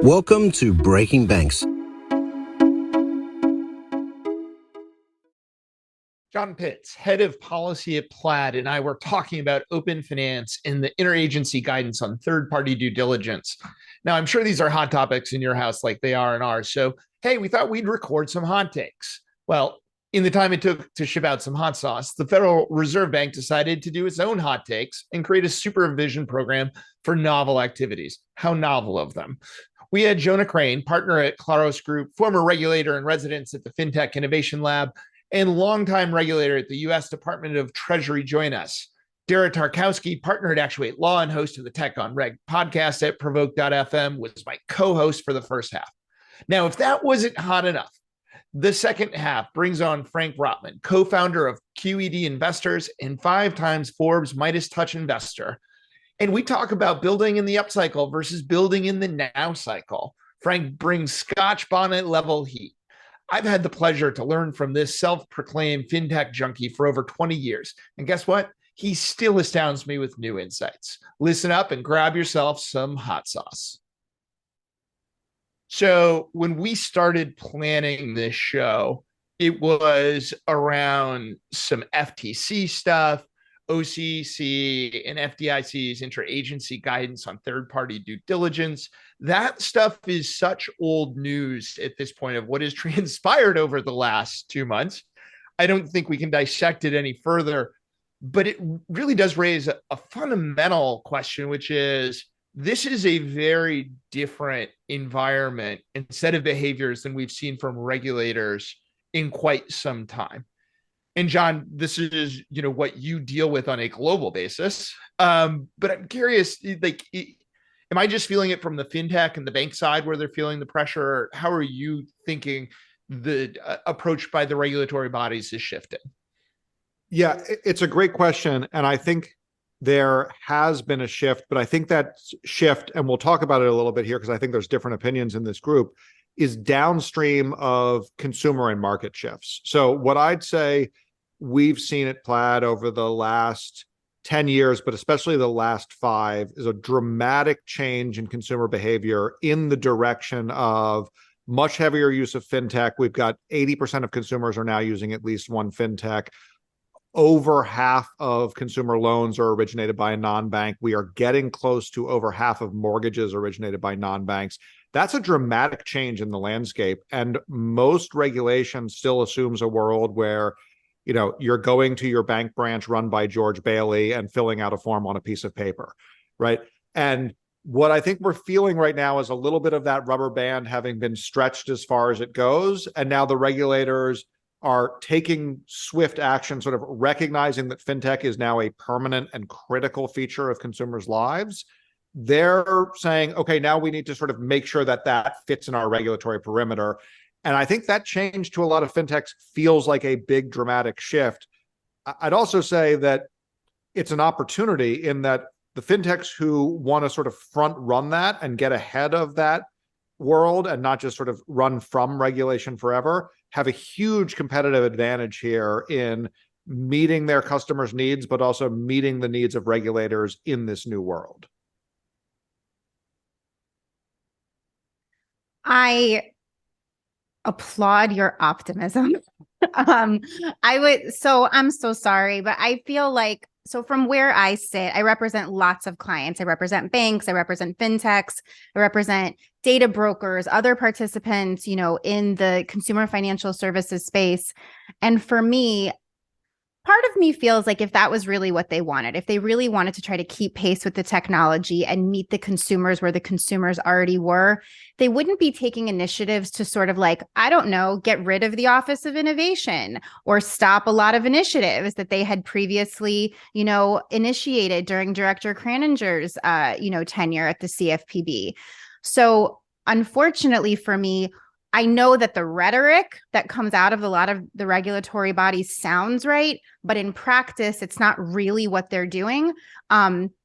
Welcome to Breaking Banks. John Pitts, head of policy at Plaid, and I were talking about open finance and the interagency guidance on third-party due diligence. Now, I'm sure these are hot topics in your house like they are in ours. So, hey, we thought we'd record some hot takes. Well, in the time it took to ship out some hot sauce, the Federal Reserve Bank decided to do its own hot takes and create a supervision program for novel activities. How novel of them. We had Jonah Crane, partner at Klaros Group, former regulator in residence at the Fintech Innovation Lab, and longtime regulator at the U.S. Department of Treasury, join us. Dara Tarkowsi, partner at Actuate Law and host of the Tech on Reg podcast at Provoke.fm, was my co-host for the first half. Now, if that wasn't hot enough, the second half brings on Frank Rotman, co-founder of QED Investors and 5 times Forbes Midas Touch investor. And we talk about building in the upcycle versus building in the now cycle. Frank brings Scotch bonnet level heat. I've had the pleasure to learn from this self-proclaimed fintech junkie for over 20 years. And guess what? He still astounds me with new insights. Listen up and grab yourself some hot sauce. So when we started planning this show, it was around some FTC stuff, OCC and FDIC's interagency guidance on third-party due diligence. That stuff is such old news at this point of what has transpired over the last 2 months. I don't think we can dissect it any further, but it really does raise a fundamental question, which is, this is a very different environment and set of behaviors than we've seen from regulators in quite some time. And John, this is, what you deal with on a global basis. But I'm curious, am I just feeling it from the fintech and the bank side where they're feeling the pressure? Or how are you thinking the approach by the regulatory bodies is shifting? Yeah, it's a great question. And I think there has been a shift, but I think that shift, and we'll talk about it a little bit here because I think there's different opinions in this group, is downstream of consumer and market shifts. So what I'd say we've seen at Plaid over the last 10 years, but especially the last 5, is a dramatic change in consumer behavior in the direction of much heavier use of fintech. We've got 80% of consumers are now using at least one fintech. Over half of consumer loans are originated by a non-bank. We are getting close to over half of mortgages originated by non-banks. That's a dramatic change in the landscape. And most regulation still assumes a world where, you're going to your bank branch run by George Bailey and filling out a form on a piece of paper, right? And what I think we're feeling right now is a little bit of that rubber band having been stretched as far as it goes. And now the regulators are taking swift action, sort of recognizing that fintech is now a permanent and critical feature of consumers' lives. They're saying, okay, now we need to sort of make sure that that fits in our regulatory perimeter. And I think that change to a lot of fintechs feels like a big dramatic shift. I'd also say that it's an opportunity in that the fintechs who want to sort of front run that and get ahead of that world and not just sort of run from regulation forever have a huge competitive advantage here in meeting their customers' needs, but also meeting the needs of regulators in this new world. I applaud your optimism. I'm so sorry, but I feel like, so from where I sit, I represent lots of clients. I represent banks, I represent fintechs, I represent data brokers, other participants, in the consumer financial services space. And for me, part of me feels like if that was really what they wanted, if they really wanted to try to keep pace with the technology and meet the consumers where the consumers already were, they wouldn't be taking initiatives to sort of get rid of the Office of Innovation or stop a lot of initiatives that they had previously, initiated during Director Craninger's, tenure at the CFPB. So unfortunately for me, I know that the rhetoric that comes out of a lot of the regulatory bodies sounds right, but in practice, it's not really what they're doing.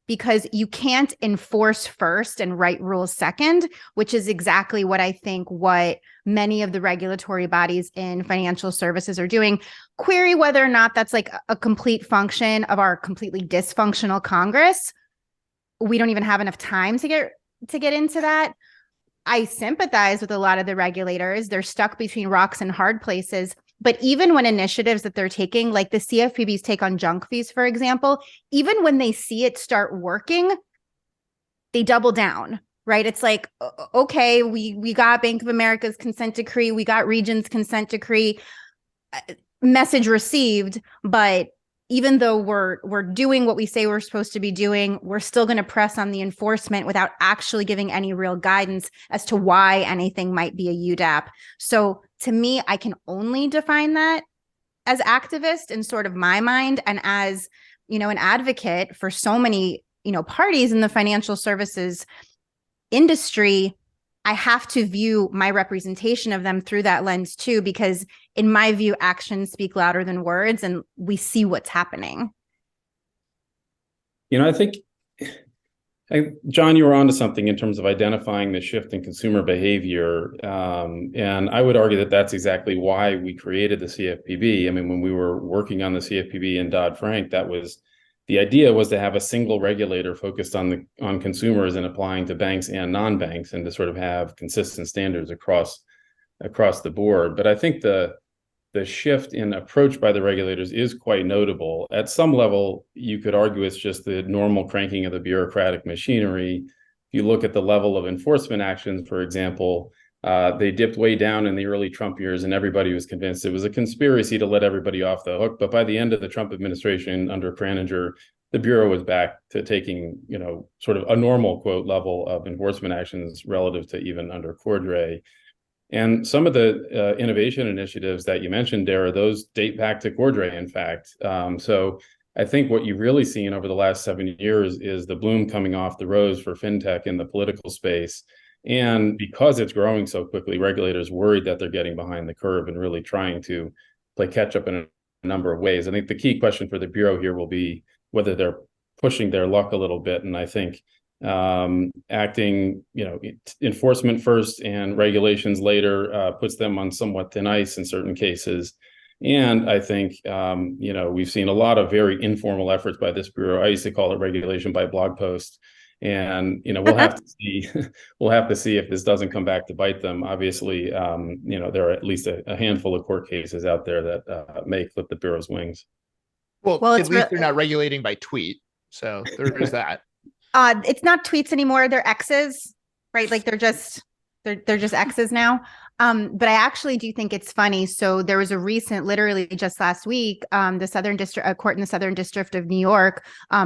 Because you can't enforce first and write rules second, which is exactly what many of the regulatory bodies in financial services are doing. Query whether or not that's like a complete function of our completely dysfunctional Congress. We don't even have enough time to get into that. I sympathize with a lot of the regulators. They're stuck between rocks and hard places. But even when initiatives that they're taking, like the CFPB's take on junk fees, for example, even when they see it start working, they double down, right? It's like, okay, we got Bank of America's consent decree, we got Regions' consent decree, message received, but even though we're doing what we say we're supposed to be doing, we're still going to press on the enforcement without actually giving any real guidance as to why anything might be a UDAP. So to me, I can only define that as activist in sort of my mind, and as, you know, an advocate for so many, you know, parties in the financial services industry. I have to view my representation of them through that lens too, because in my view, actions speak louder than words, and we see what's happening. You know, I think, John, you were onto something in terms of identifying the shift in consumer behavior. And I would argue that that's exactly why we created the CFPB. I mean, when we were working on the CFPB and Dodd-Frank, the idea was to have a single regulator focused on consumers and applying to banks and non-banks, and to sort of have consistent standards across the board. But I think the shift in approach by the regulators is quite notable. At some level, you could argue it's just the normal cranking of the bureaucratic machinery. If you look at the level of enforcement actions, for example, they dipped way down in the early Trump years, and everybody was convinced it was a conspiracy to let everybody off the hook. But by the end of the Trump administration under Kraninger, the Bureau was back to taking, you know, sort of a normal, quote, level of enforcement actions relative to even under Cordray. And some of the innovation initiatives that you mentioned, Dara, those date back to Cordray, in fact. So I think what you've really seen over the last 7 years is the bloom coming off the rose for fintech in the political space. And because it's growing so quickly, regulators worried that they're getting behind the curve and really trying to play catch up in a number of ways. I think the key question for the Bureau here will be whether they're pushing their luck a little bit. And I think acting, you know, enforcement first and regulations later puts them on somewhat thin ice in certain cases. And I think, you know, we've seen a lot of very informal efforts by this Bureau. I used to call it regulation by blog post. And, you know, we'll have to see if this doesn't come back to bite them. Obviously, you know, there are at least a handful of court cases out there that may clip the Bureau's wings. Well, at least they're not regulating by tweet. So there is that. It's not tweets anymore. They're X's, right? Like they're just X's now. But I actually do think it's funny. So there was a recent, literally just last week, the Southern District, a court in the Southern District of New York,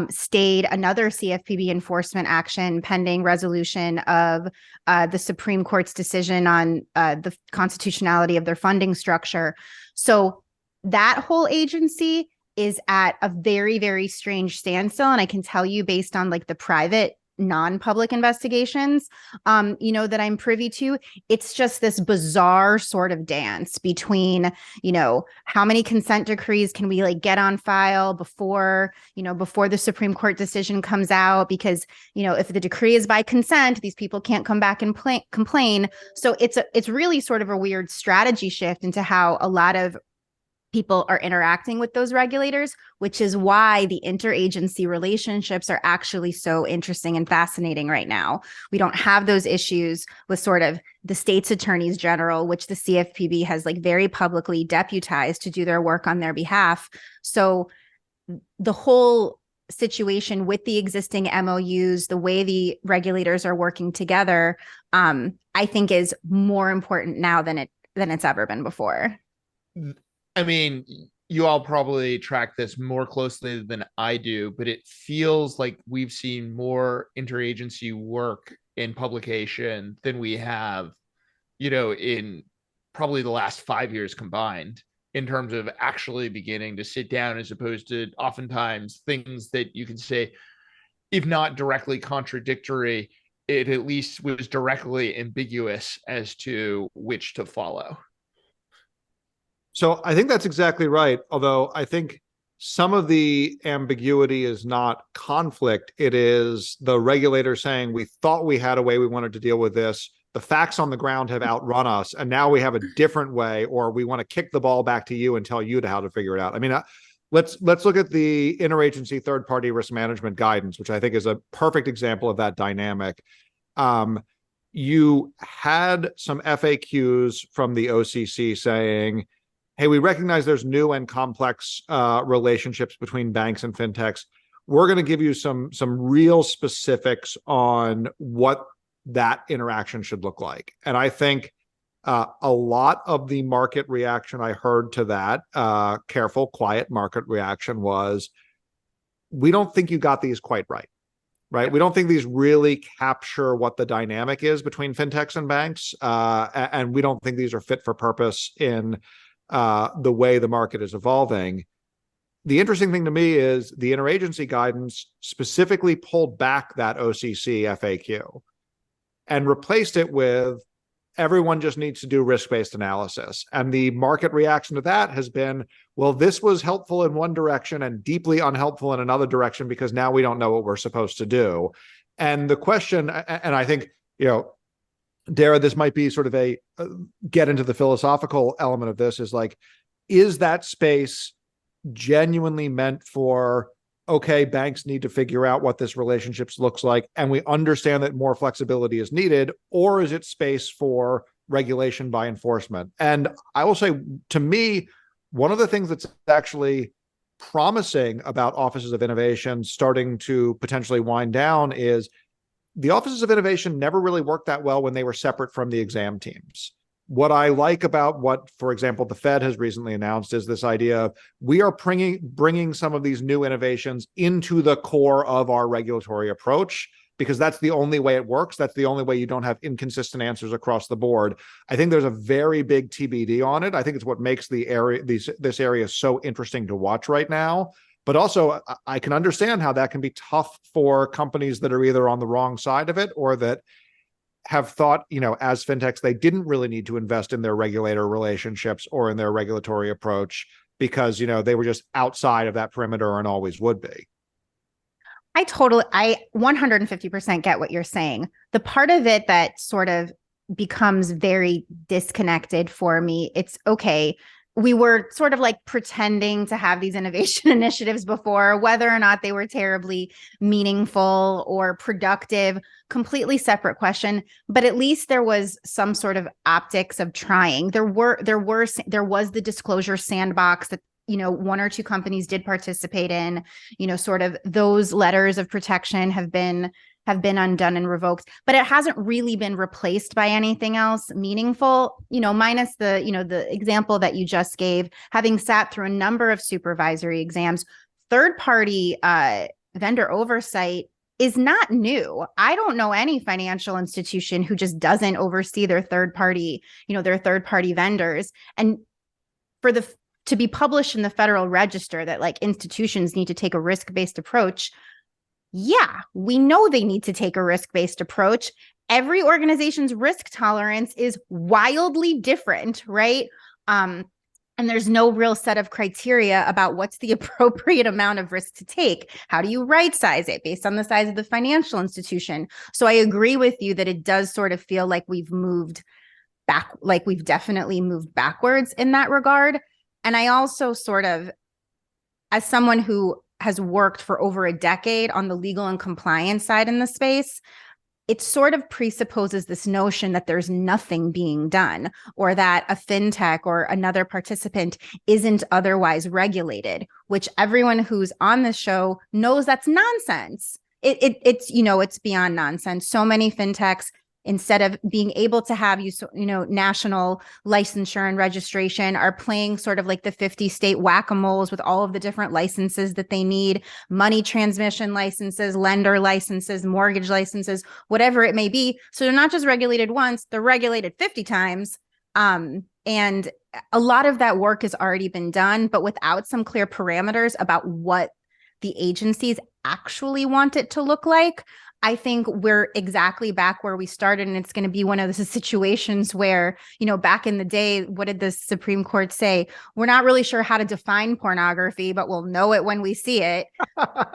stayed another CFPB enforcement action pending resolution of the Supreme Court's decision on the constitutionality of their funding structure. So that whole agency is at a very, very strange standstill. And I can tell you, based on like the private non-public investigations, you know, that I'm privy to, it's just this bizarre sort of dance between, you know, how many consent decrees can we like get on file before the Supreme Court decision comes out, because, you know, if the decree is by consent, these people can't come back and complain. So it's really sort of a weird strategy shift into how a lot of people are interacting with those regulators, which is why the interagency relationships are actually so interesting and fascinating right now. We don't have those issues with sort of the state's attorneys general, which the CFPB has like very publicly deputized to do their work on their behalf. So the whole situation with the existing MOUs, the way the regulators are working together, I think is more important now than it's ever been before. I mean, you all probably track this more closely than I do, but it feels like we've seen more interagency work in publication than we have, you know, in probably the last 5 years combined, in terms of actually beginning to sit down, as opposed to oftentimes things that you can say, if not directly contradictory, it at least was directly ambiguous as to which to follow. So I think that's exactly right. Although I think some of the ambiguity is not conflict. It is the regulator saying, we thought we had a way we wanted to deal with this. The facts on the ground have outrun us. And now we have a different way, or we want to kick the ball back to you and tell you how to figure it out. I mean, let's look at the Interagency Third-Party Risk Management Guidance, which I think is a perfect example of that dynamic. you had some FAQs from the OCC saying, hey, we recognize there's new and complex relationships between banks and fintechs. We're going to give you some real specifics on what that interaction should look like. And I think a lot of the market reaction I heard to that, careful, quiet market reaction was, we don't think you got these quite right. Right. We don't think these really capture what the dynamic is between fintechs and banks. And we don't think these are fit for purpose in the way the market is evolving. The interesting thing to me is the interagency guidance specifically pulled back that OCC FAQ and replaced it with everyone just needs to do risk-based analysis. And the market reaction to that has been, well, this was helpful in one direction and deeply unhelpful in another direction because now we don't know what we're supposed to do. And the question, and I think, Dara, this might be sort of a get into the philosophical element of this, is like, is that space genuinely meant for, okay, banks need to figure out what this relationship looks like, and we understand that more flexibility is needed, or is it space for regulation by enforcement? And I will say, to me, one of the things that's actually promising about offices of innovation starting to potentially wind down is the offices of innovation never really worked that well when they were separate from the exam teams. What I like about what, for example, the Fed has recently announced is this idea of we are bringing some of these new innovations into the core of our regulatory approach, because that's the only way it works. That's the only way you don't have inconsistent answers across the board. I think there's a very big TBD on it. I think it's what makes the area, this area so interesting to watch right now. But also, I can understand how that can be tough for companies that are either on the wrong side of it or that have thought, as fintechs, they didn't really need to invest in their regulator relationships or in their regulatory approach because, they were just outside of that perimeter and always would be. I 150% get what you're saying. The part of it that sort of becomes very disconnected for me, it's okay. We were sort of like pretending to have these innovation initiatives before, whether or not they were terribly meaningful or productive, completely separate question. But at least there was some sort of optics of trying. There was the disclosure sandbox that, one or two companies did participate in. Sort of those letters of protection have been undone and revoked, but it hasn't really been replaced by anything else meaningful, minus the example that you just gave. Having sat through a number of supervisory exams, third-party vendor oversight is not new. I don't know any financial institution who just doesn't oversee their third-party vendors. And to be published in the Federal Register that like institutions need to take a risk-based approach. Yeah, we know they need to take a risk-based approach. Every organization's risk tolerance is wildly different, right? And there's no real set of criteria about what's the appropriate amount of risk to take. How do you right size it based on the size of the financial institution? So I agree with you that it does sort of feel like we've moved back, like we've definitely moved backwards in that regard. And I also sort of, as someone who has worked for over a decade on the legal and compliance side in the space, it sort of presupposes this notion that there's nothing being done or that a fintech or another participant isn't otherwise regulated, which everyone who's on this show knows that's nonsense. It's beyond nonsense. So many fintechs, instead of being able to have national licensure and registration, are playing sort of like the 50 state whack-a-moles with all of the different licenses that they need, money transmission licenses, lender licenses, mortgage licenses, whatever it may be. So they're not just regulated once, they're regulated 50 times. And a lot of that work has already been done, but without some clear parameters about what the agencies actually want it to look like, I think we're exactly back where we started. And it's going to be one of those situations where, back in the day, what did the Supreme Court say? We're not really sure how to define pornography, but we'll know it when we see it.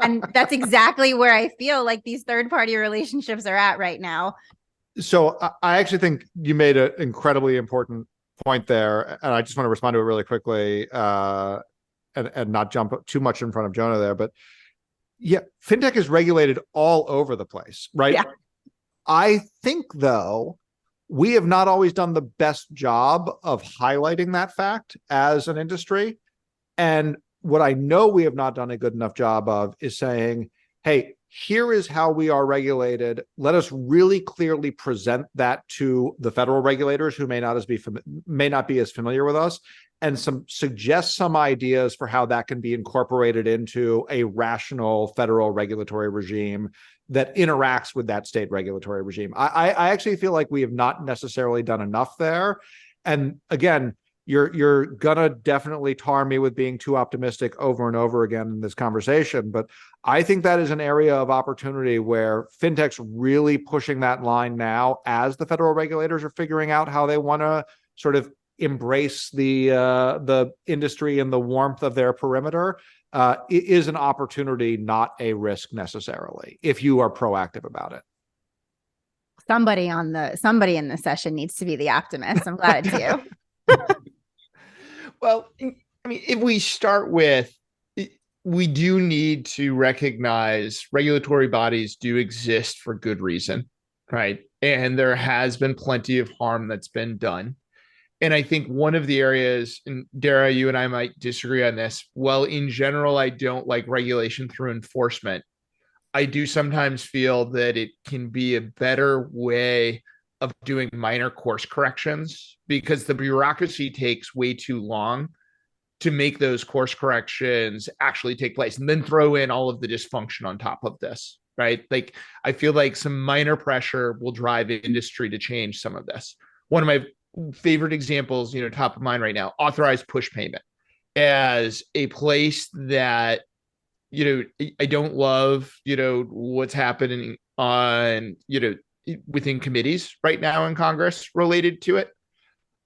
And that's exactly where I feel like these third-party relationships are at right now. So I actually think you made an incredibly important point there. And I just want to respond to it really quickly and not jump too much in front of Jonah there. But yeah, fintech is regulated all over the place, right? Yeah. I think, though, we have not always done the best job of highlighting that fact as an industry. And what I know we have not done a good enough job of is saying, hey, here is how we are regulated. Let us really clearly present that to the federal regulators who may not be as familiar with us, and suggest some ideas for how that can be incorporated into a rational federal regulatory regime that interacts with that state regulatory regime. I actually feel like we have not necessarily done enough there. And again, you're gonna definitely tar me with being too optimistic over and over again in this conversation, but I think that is an area of opportunity where fintech's really pushing that line now as the federal regulators are figuring out how they want to sort of embrace the industry and the warmth of their perimeter. It is an opportunity, not a risk necessarily, if you are proactive about it. Somebody in the session needs to be the optimist. I'm glad it's you. Well, I mean, if we start with, we do need to recognize regulatory bodies do exist for good reason, right? And there has been plenty of harm that's been done. And I think one of the areas, and Dara, you and I might disagree on this. Well, in general, I don't like regulation through enforcement. I do sometimes feel that it can be a better way of doing minor course corrections, because the bureaucracy takes way too long to make those course corrections actually take place, and then throw in all of the dysfunction on top of this, right? Like, I feel like some minor pressure will drive industry to change some of this. One of my favorite examples, top of mind right now, authorized push payment as a place that, I don't love, what's happening on, within committees right now in Congress related to it.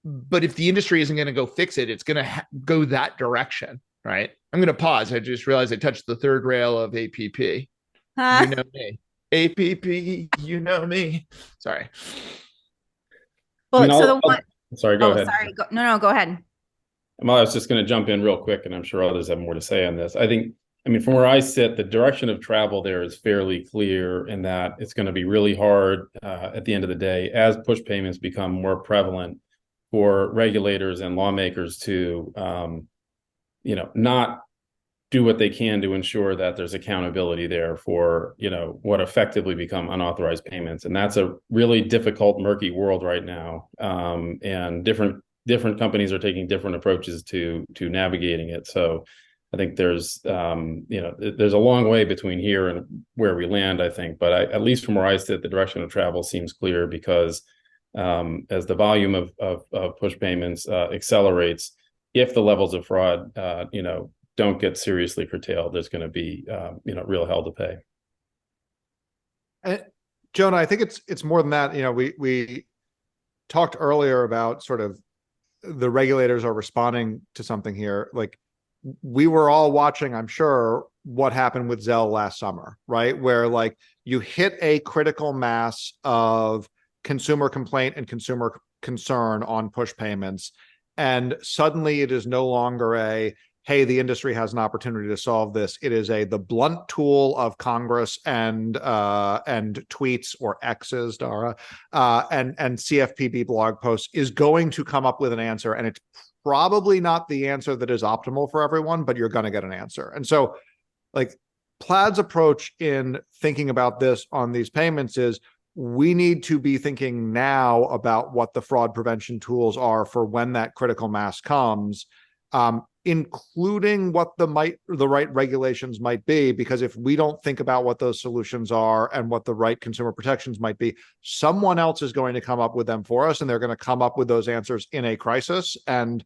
But if the industry isn't going to go fix it, it's going to go that direction, right? I'm going to pause. I just realized I touched the third rail of APP. You know me. APP, you know me. Sorry. Well, sorry, go ahead. Sorry. No, go ahead. Well, I was just going to jump in real quick, and I'm sure others have more to say on this. I mean, from where I sit, the direction of travel there is fairly clear in that it's going to be really hard at the end of the day, as push payments become more prevalent, for regulators and lawmakers to, not do what they can to ensure that there's accountability there for, what effectively become unauthorized payments. And that's a really difficult, murky world right now. And different companies are taking different approaches to navigating it. So I think there's a long way between here and where we land, I think. But at least from where I sit, the direction of travel seems clear, because as the volume of push payments accelerates, if the levels of fraud, don't get seriously curtailed, there's going to be, real hell to pay. And Jonah, I think it's more than that. We talked earlier about sort of the regulators are responding to something here. Like, we were all watching, I'm sure, what happened with Zelle last summer, right? Where like you hit a critical mass of consumer complaint and consumer concern on push payments, and suddenly it is no longer hey, the industry has an opportunity to solve this. It is the blunt tool of Congress and tweets or X's, Dara, and CFPB blog posts is going to come up with an answer, and it's probably not the answer that is optimal for everyone, but you're going to get an answer. And so, like, Plaid's approach in thinking about this on these payments is, we need to be thinking now about what the fraud prevention tools are for when that critical mass comes, including what the right regulations might be, because if we don't think about what those solutions are and what the right consumer protections might be, someone else is going to come up with them for us, and they're going to come up with those answers in a crisis. And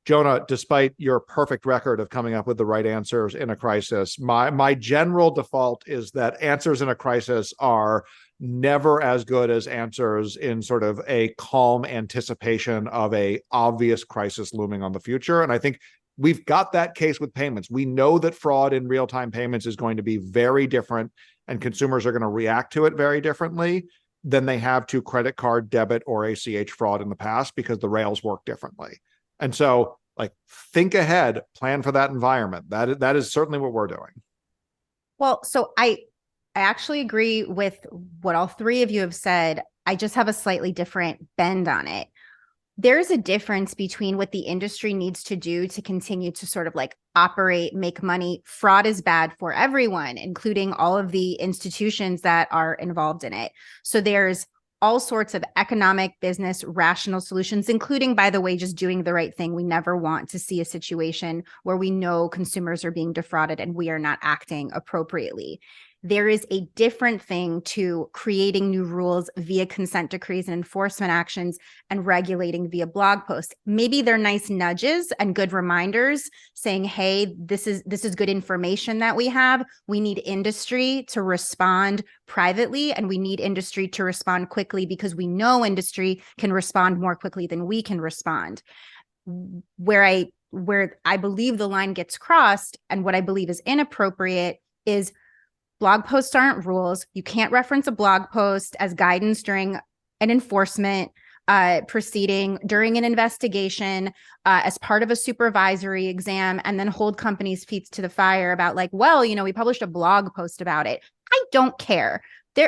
Jonah, despite your perfect record of coming up with the right answers in a crisis, my general default is that answers in a crisis are never as good as answers in sort of a calm anticipation of a obvious crisis looming on the future. And I think we've got that case with payments. We know that fraud in real-time payments is going to be very different, and consumers are going to react to it very differently than they have to credit card, debit, or ACH fraud in the past, because the rails work differently. And so, like, think ahead, plan for that environment. That is certainly what we're doing. Well, so I I actually agree with what all three of you have said. I just have a slightly different bend on it. There's a difference between what the industry needs to do to continue to sort of like operate, make money. Fraud is bad for everyone, including all of the institutions that are involved in it. So there's all sorts of economic, business, rational solutions, including, by the way, just doing the right thing. We never want to see a situation where we know consumers are being defrauded and we are not acting appropriately. There is a different thing to creating new rules via consent decrees and enforcement actions and regulating via blog posts. Maybe they're nice nudges and good reminders saying, hey, this is good information that we have. We need industry to respond privately, and we need industry to respond quickly because we know industry can respond more quickly than we can respond. Where I believe the line gets crossed and what I believe is inappropriate is blog posts aren't rules. You can't reference a blog post as guidance during an enforcement proceeding, during an investigation, as part of a supervisory exam, and then hold companies' feet to the fire about like, well, we published a blog post about it. I don't care.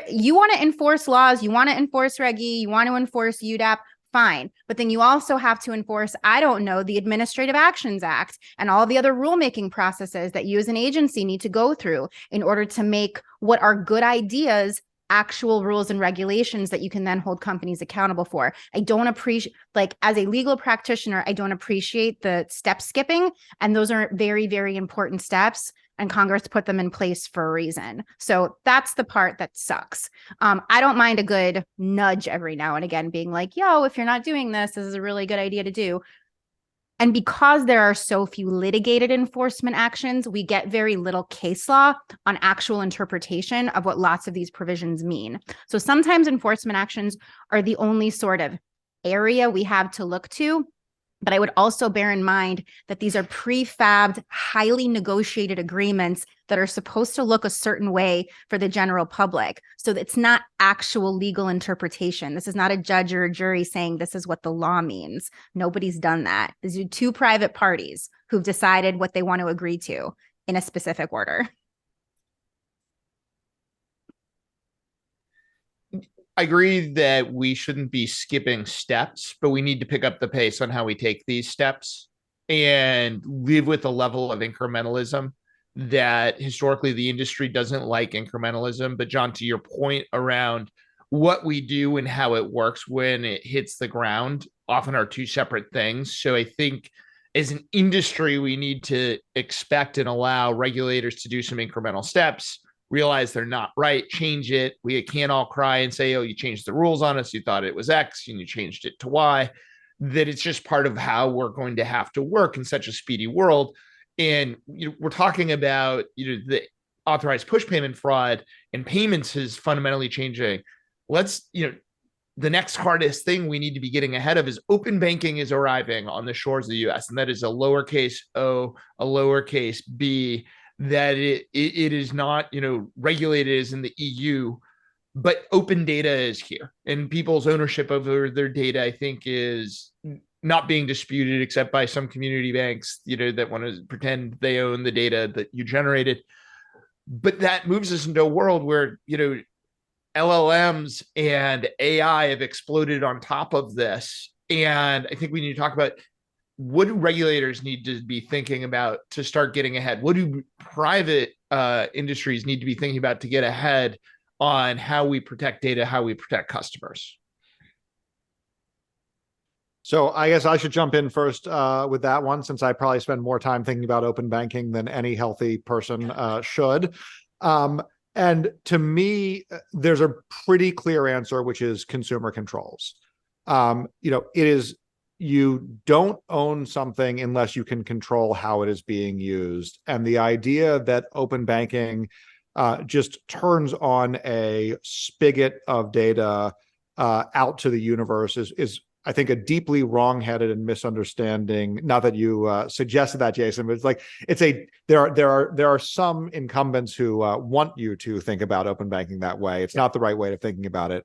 You want to enforce laws, you want to enforce Reg E, you want to enforce UDAP, fine. But then you also have to enforce, the Administrative Actions Act and all the other rulemaking processes that you as an agency need to go through in order to make what are good ideas actual rules and regulations that you can then hold companies accountable for. I don't appreciate, as a legal practitioner, I don't appreciate the step skipping. And those are very, very important steps. And Congress put them in place for a reason. So that's the part that sucks. I don't mind a good nudge every now and again being like, yo, if you're not doing this, this is a really good idea to do. And because there are so few litigated enforcement actions, we get very little case law on actual interpretation of what lots of these provisions mean. So sometimes enforcement actions are the only sort of area we have to look to. But I would also bear in mind that these are prefabbed, highly negotiated agreements that are supposed to look a certain way for the general public. So it's not actual legal interpretation. This is not a judge or a jury saying this is what the law means. Nobody's done that. These are two private parties who've decided what they want to agree to in a specific order. I agree that we shouldn't be skipping steps, but we need to pick up the pace on how we take these steps and live with a level of incrementalism that historically the industry doesn't like incrementalism. But John, to your point around what we do and how it works when it hits the ground often are two separate things. So I think as an industry, we need to expect and allow regulators to do some incremental steps, realize they're not right, change it. We can't all cry and say, oh, you changed the rules on us. You thought it was X and you changed it to Y. That it's just part of how we're going to have to work in such a speedy world. And we're talking about the authorized push payment fraud, and payments is fundamentally changing. The next hardest thing we need to be getting ahead of is open banking is arriving on the shores of the US. And that is a lowercase o, a lowercase b, that it is not, regulated as in the EU, but open data is here. And people's ownership over their data, I think, is not being disputed except by some community banks, that want to pretend they own the data that you generated. But that moves us into a world where, LLMs and AI have exploded on top of this. And I think we need to talk about, what do regulators need to be thinking about to start getting ahead? What do private industries need to be thinking about to get ahead on how we protect data, how we protect customers? So I guess I should jump in first with that one, since I probably spend more time thinking about open banking than any healthy person should. And to me, there's a pretty clear answer, which is consumer controls. It is, you don't own something unless you can control how it is being used. And the idea that open banking just turns on a spigot of data out to the universe is I think, a deeply wrong-headed and misunderstanding. Not that you suggested that, Jason, but there are some incumbents who want you to think about open banking that way. It's not the right way of thinking about it.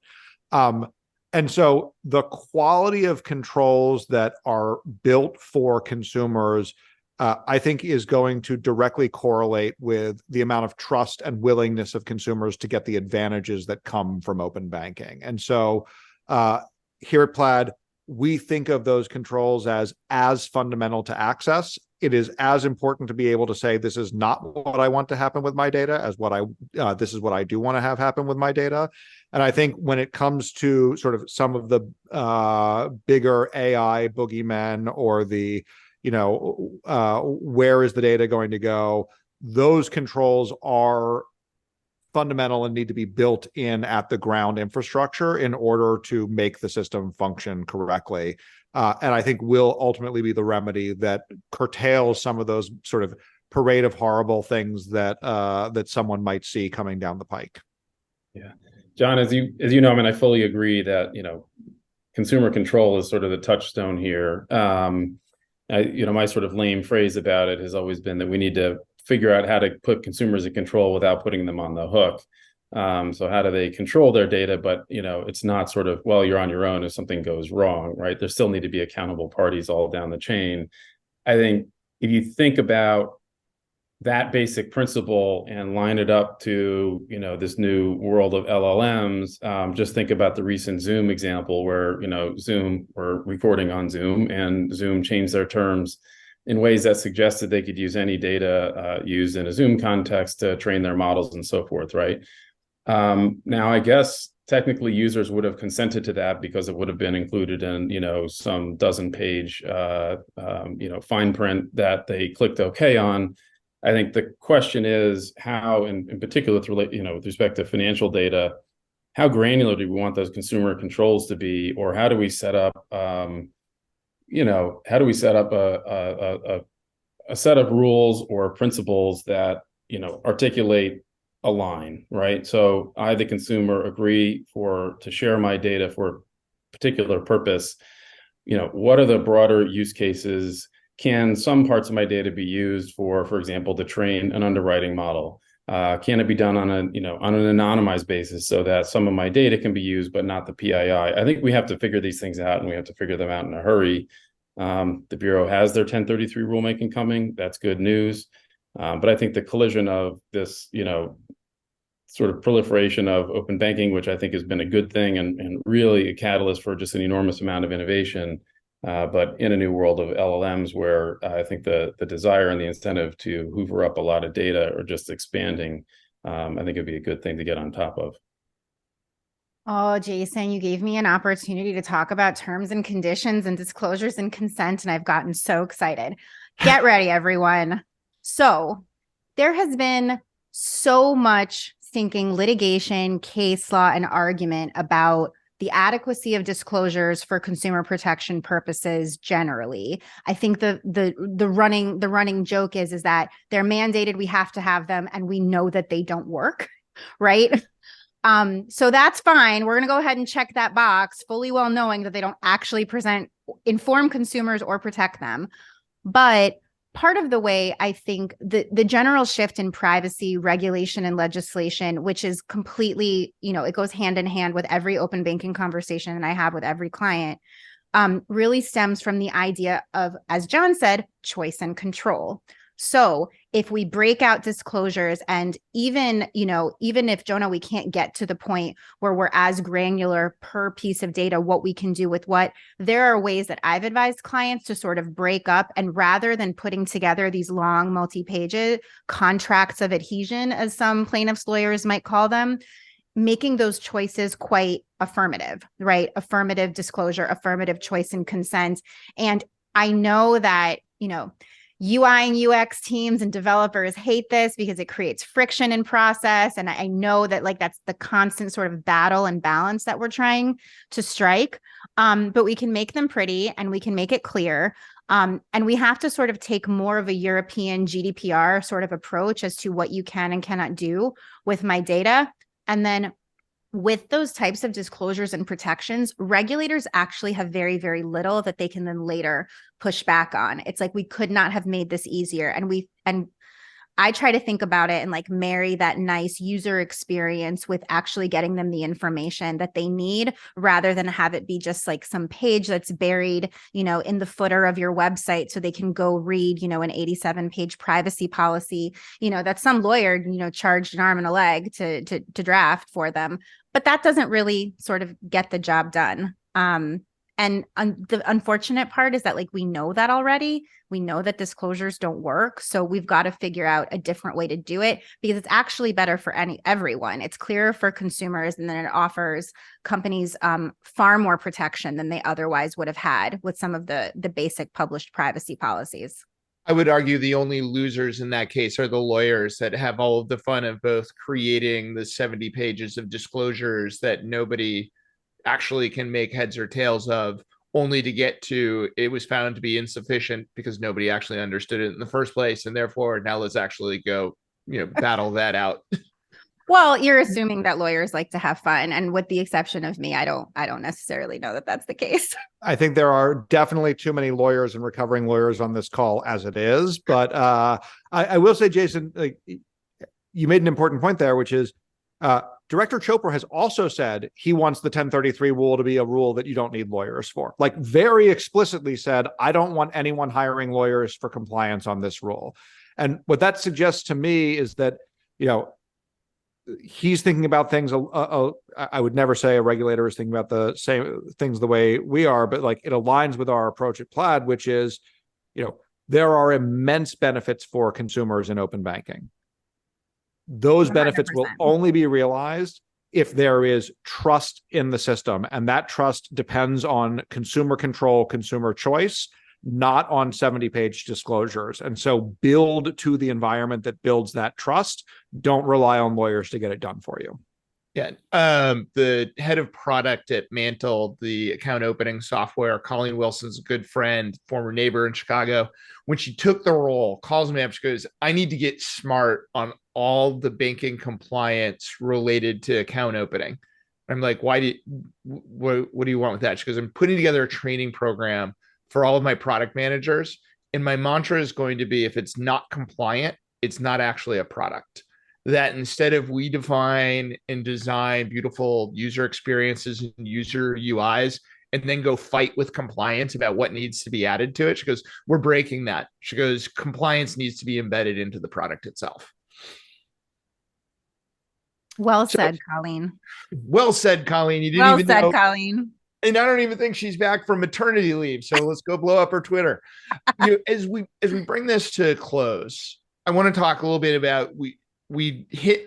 And so the quality of controls that are built for consumers I think is going to directly correlate with the amount of trust and willingness of consumers to get the advantages that come from open banking. And so here at Plaid, we think of those controls as fundamental to access. It is as important to be able to say, this is not what I want to happen with my data as this is what I do want to have happen with my data. And I think when it comes to sort of some of the bigger AI boogeymen or the, where is the data going to go? Those controls are fundamental and need to be built in at the ground infrastructure in order to make the system function correctly. And I think will ultimately be the remedy that curtails some of those sort of parade of horrible things that someone might see coming down the pike. Yeah, John, as you know, I mean, I fully agree that consumer control is sort of the touchstone here. My sort of lame phrase about it has always been that we need to figure out how to put consumers in control without putting them on the hook. So how do they control their data? But, it's not sort of, well, you're on your own if something goes wrong, right? There still need to be accountable parties all down the chain. I think if you think about that basic principle and line it up to, this new world of LLMs, just think about the recent Zoom example where, Zoom, we're recording on Zoom and Zoom changed their terms in ways that suggested they could use any data used in a Zoom context to train their models and so forth, right? Now, I guess technically users would have consented to that because it would have been included in, some dozen-page, fine print that they clicked OK on. I think the question is how, in particular, with respect to financial data, how granular do we want those consumer controls to be, or how do we set up, a set of rules or principles that, articulate a line, right? So I, the consumer, agree to share my data for a particular purpose. What are the broader use cases? Can some parts of my data be used for example, to train an underwriting model? Can it be done on an anonymized basis so that some of my data can be used, but not the PII? I think we have to figure these things out, and we have to figure them out in a hurry. The Bureau has their 1033 rulemaking coming. That's good news. But I think the collision of this, sort of proliferation of open banking, which I think has been a good thing and really a catalyst for just an enormous amount of innovation. But in a new world of LLMs where I think the desire and the incentive to hoover up a lot of data are just expanding, I think it'd be a good thing to get on top of. Oh, Jason, you gave me an opportunity to talk about terms and conditions and disclosures and consent, and I've gotten so excited. Get ready, everyone. So there has been so much stinking litigation, case law, and argument about the adequacy of disclosures for consumer protection purposes generally. I think the running joke is that they're mandated, we have to have them, and we know that they don't work, right? So that's fine. We're going to go ahead and check that box, fully well knowing that they don't actually inform consumers or protect them. But part of the way I think the general shift in privacy regulation and legislation, which is completely, it goes hand in hand with every open banking conversation I have with every client, really stems from the idea of, as John said, choice and control. So if we break out disclosures, and even if, Jonah, we can't get to the point where we're as granular per piece of data, what we can do with what, there are ways that I've advised clients to sort of break up, and rather than putting together these long multi-page contracts of adhesion, as some plaintiffs' lawyers might call them, making those choices quite affirmative, right? Affirmative disclosure, affirmative choice and consent. And I know that, UI and UX teams and developers hate this because it creates friction in process. And I know that that's the constant sort of battle and balance that we're trying to strike. But we can make them pretty and we can make it clear. And we have to sort of take more of a European GDPR sort of approach as to what you can and cannot do with my data. And then with those types of disclosures and protections, regulators actually have very, very little that they can then later push back on. It's like, we could not have made this easier. And I try to think about it and like marry that nice user experience with actually getting them the information that they need, rather than have it be just like some page that's buried, in the footer of your website so they can go read, an 87-page privacy policy, that some lawyer, charged an arm and a leg to draft for them. But that doesn't really sort of get the job done. The unfortunate part is that, like, we know that already. We know that disclosures don't work. So we've got to figure out a different way to do it, because it's actually better for everyone. It's clearer for consumers, and then it offers companies far more protection than they otherwise would have had with some of the basic published privacy policies. I would argue the only losers in that case are the lawyers that have all of the fun of both creating the 70 pages of disclosures that nobody actually can make heads or tails of, only to get to it was found to be insufficient because nobody actually understood it in the first place, and therefore now let's actually go battle that out. Well, you're assuming that lawyers like to have fun, and with the exception of me, I don't necessarily know that that's the case. I think there are definitely too many lawyers and recovering lawyers on this call as it is, but I will say, Jason, like, you made an important point there, which is Director Chopra has also said he wants the 1033 rule to be a rule that you don't need lawyers for. Like, very explicitly said, I don't want anyone hiring lawyers for compliance on this rule. And what that suggests to me is that, he's thinking about things. I would never say a regulator is thinking about the same things the way we are, but like, it aligns with our approach at Plaid, which is, there are immense benefits for consumers in open banking. Those 100%. Benefits will only be realized if there is trust in the system. And that trust depends on consumer control, consumer choice, not on 70-page disclosures. And so build to the environment that builds that trust. Don't rely on lawyers to get it done for you. Yeah. The head of product at Mantle, the account opening software, Colleen Wilson's a good friend, former neighbor in Chicago. When she took the role, calls me up, she goes, I need to get smart on all the banking compliance related to account opening. I'm like, what do you want with that? She goes, I'm putting together a training program for all of my product managers. And my mantra is going to be, if it's not compliant, it's not actually a product. That instead of we define and design beautiful user experiences and user UIs and then go fight with compliance about what needs to be added to it, she goes, we're breaking that. She goes, compliance needs to be embedded into the product itself. Well said, Colleen. Well said, Colleen. You didn't well even said, know. Colleen. And I don't even think she's back from maternity leave. So let's go blow up her Twitter. As we bring this to a close, I want to talk a little bit about we hit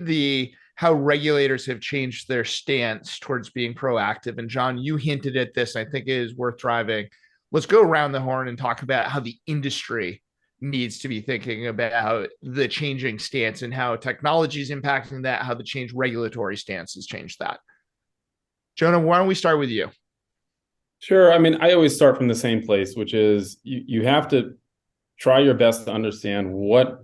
how regulators have changed their stance towards being proactive. And John, you hinted at this, and I think it is worth driving. Let's go around the horn and talk about how the industry needs to be thinking about the changing stance and how technology is impacting that, how the change regulatory stance has changed that. Jonah, why don't we start with you? Sure. I mean, I always start from the same place, which is you have to try your best to understand what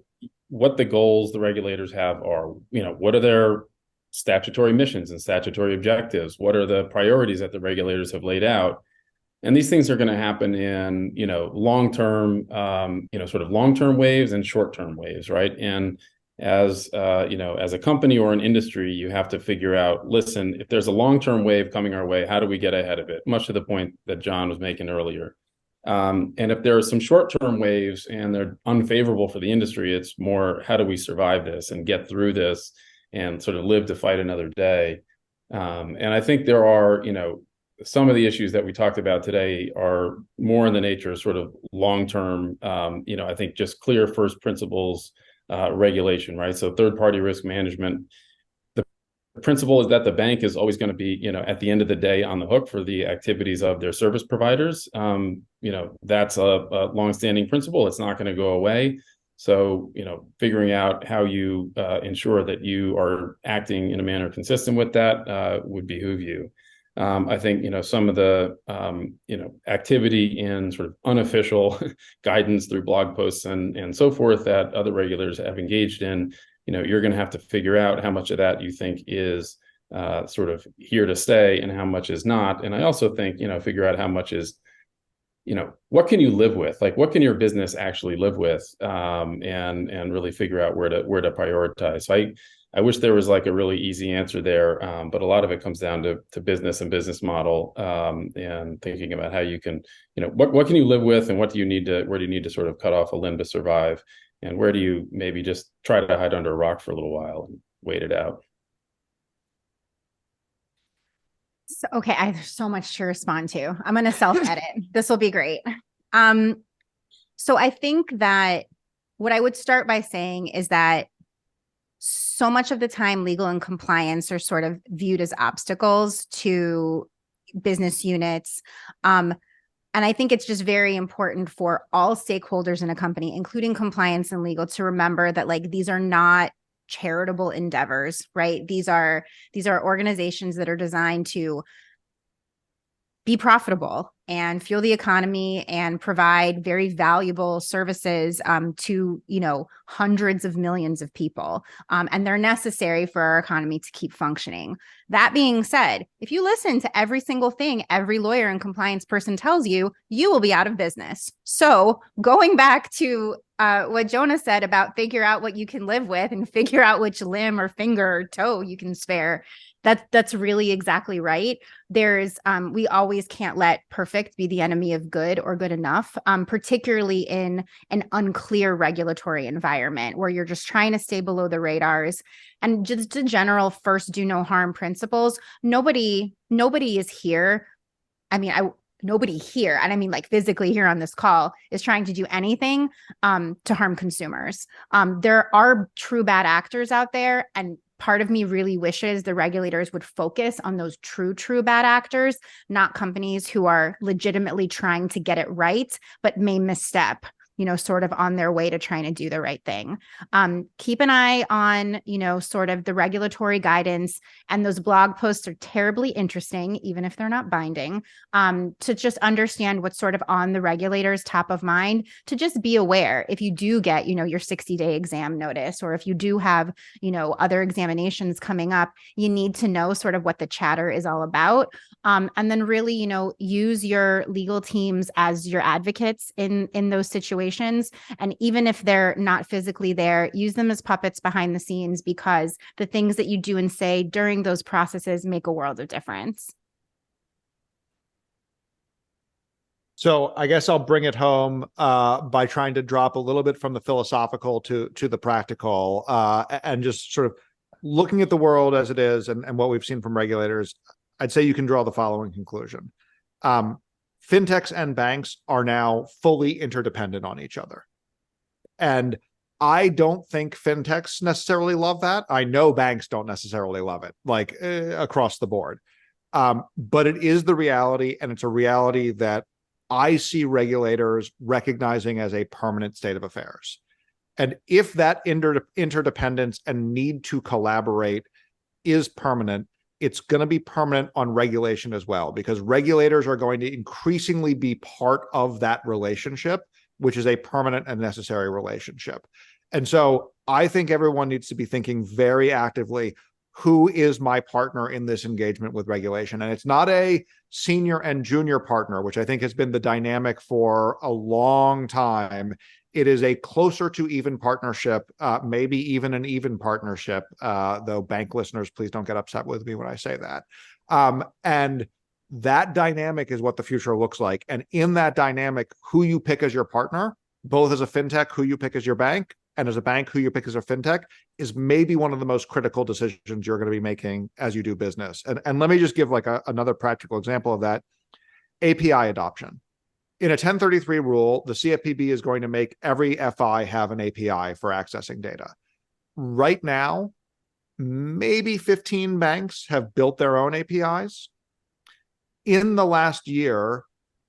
the goals the regulators have are. What are their statutory missions and statutory objectives? What are the priorities that the regulators have laid out? And these things are going to happen in, long-term, sort of long-term waves and short-term waves, right? And as a company or an industry, you have to figure out, listen, if there's a long-term wave coming our way, how do we get ahead of it? Much to the point that John was making earlier. And if there are some short-term waves and they're unfavorable for the industry, it's more, how do we survive this and get through this and sort of live to fight another day? And I think there are, some of the issues that we talked about today are more in the nature of sort of long-term, I think just clear first principles regulation, right? So third-party risk management. The principle is that the bank is always going to be, at the end of the day on the hook for the activities of their service providers. That's a longstanding principle. It's not going to go away. So, figuring out how you ensure that you are acting in a manner consistent with that would behoove you. I think, some of the, activity in sort of unofficial guidance through blog posts and so forth that other regulators have engaged in, you're going to have to figure out how much of that you think is sort of here to stay and how much is not. And I also think, figure out how much is what can you live with? Like, what can your business actually live with? And really figure out where to prioritize. So I wish there was like a really easy answer there, but a lot of it comes down to business and business model, and thinking about how you can, what can you live with, and where do you need to sort of cut off a limb to survive, and where do you maybe just try to hide under a rock for a little while and wait it out. So, okay, there's so much to respond to. I'm going to self-edit. This will be great. So I think that what I would start by saying is that so much of the time, legal and compliance are sort of viewed as obstacles to business units. And I think it's just very important for all stakeholders in a company, including compliance and legal, to remember that like these are not charitable endeavors, right? These are organizations that are designed to be profitable and fuel the economy and provide very valuable services to hundreds of millions of people, and they're necessary for our economy to keep functioning. That being said, if you listen to every single thing every lawyer and compliance person tells you, you will be out of business. So going back to what Jonah said about figure out what you can live with and figure out which limb or finger or toe you can spare, that's really exactly right. There's we always can't let perfect be the enemy of good or good enough, particularly in an unclear regulatory environment where you're just trying to stay below the radars. And just the general first do no harm principles. Nobody is here. Nobody here, and I mean like physically here on this call, is trying to do anything to harm consumers. There are true bad actors out there, and part of me really wishes the regulators would focus on those true bad actors, not companies who are legitimately trying to get it right, but may misstep, sort of on their way to trying to do the right thing. Keep an eye on, sort of the regulatory guidance, and those blog posts are terribly interesting, even if they're not binding, to just understand what's sort of on the regulators' top of mind, to just be aware if you do get, your 60-day exam notice, or if you do have, other examinations coming up, you need to know sort of what the chatter is all about. And then really, use your legal teams as your advocates in those situations. And even if they're not physically there, use them as puppets behind the scenes, because the things that you do and say during those processes make a world of difference. So I guess I'll bring it home by trying to drop a little bit from the philosophical to the practical, and just sort of looking at the world as it is and what we've seen from regulators. I'd say you can draw the following conclusion. Fintechs and banks are now fully interdependent on each other. And I don't think fintechs necessarily love that. I know banks don't necessarily love it, like across the board. But it is the reality, and it's a reality that I see regulators recognizing as a permanent state of affairs. And if that interdependence and need to collaborate is permanent, it's going to be permanent on regulation as well, because regulators are going to increasingly be part of that relationship, which is a permanent and necessary relationship. And so I think everyone needs to be thinking very actively, who is my partner in this engagement with regulation? And it's not a senior and junior partner, which I think has been the dynamic for a long time. It is a closer to even partnership, maybe even an even partnership, though bank listeners, please don't get upset with me when I say that. And that dynamic is what the future looks like. And in that dynamic, who you pick as your partner, both as a fintech, who you pick as your bank, and as a bank, who you pick as a fintech, is maybe one of the most critical decisions you're going to be making as you do business. And let me just give like another practical example of that. API adoption. In a 1033 rule, the CFPB is going to make every FI have an API for accessing data. Right now, maybe 15 banks have built their own APIs. In the last year,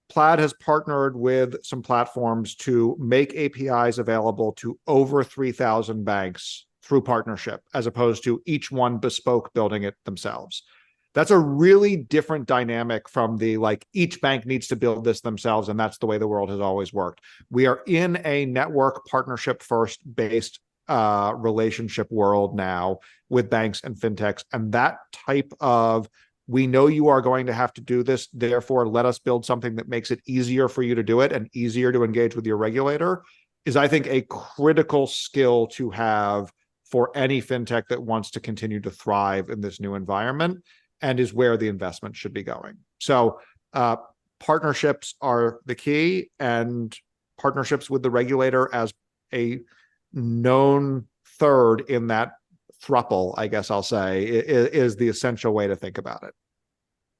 Plaid has partnered with some platforms to make APIs available to over 3,000 banks through partnership, as opposed to each one bespoke building it themselves. That's a really different dynamic from the like each bank needs to build this themselves, and that's the way the world has always worked. We are in a network partnership first based relationship world now with banks and fintechs, and that type of we know you are going to have to do this, therefore let us build something that makes it easier for you to do it and easier to engage with your regulator, is, I think, a critical skill to have for any fintech that wants to continue to thrive in this new environment, and is where the investment should be going. So partnerships are the key, and partnerships with the regulator as a known third in that thruple, I guess I'll say, is the essential way to think about it.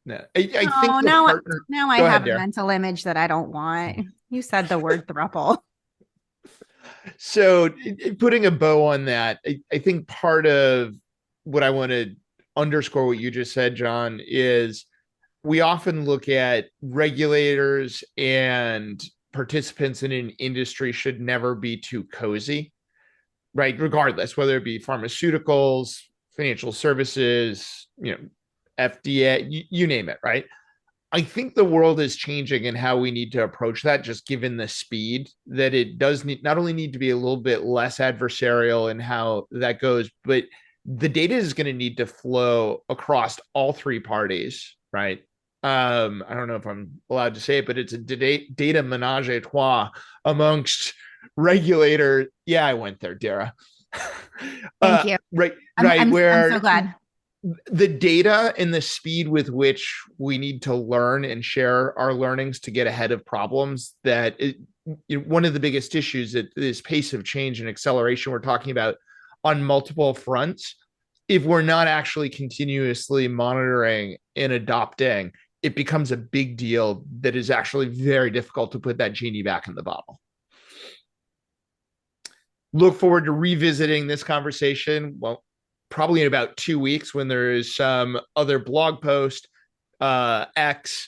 No, I think now I have a mental image that I don't want. You said the word thruple. So putting a bow on that, I think part of what I want to underscore what you just said, John, is we often look at regulators and participants in an industry should never be too cozy, right? Regardless, whether it be pharmaceuticals, financial services, FDA, you name it, right? I think the world is changing and how we need to approach that, just given the speed that it does need, not only need to be a little bit less adversarial in how that goes, but the data is going to need to flow across all three parties, right? I don't know if I'm allowed to say it, but it's a data menage a trois amongst regulator. Yeah, I went there, Dara. Thank you. Right. I'm where so glad. The data and the speed with which we need to learn and share our learnings to get ahead of problems, one of the biggest issues at this pace of change and acceleration we're talking about on multiple fronts, if we're not actually continuously monitoring and adopting, it becomes a big deal that is actually very difficult to put that genie back in the bottle. Look forward to revisiting this conversation. Well, probably in about 2 weeks when there is some other blog post, X,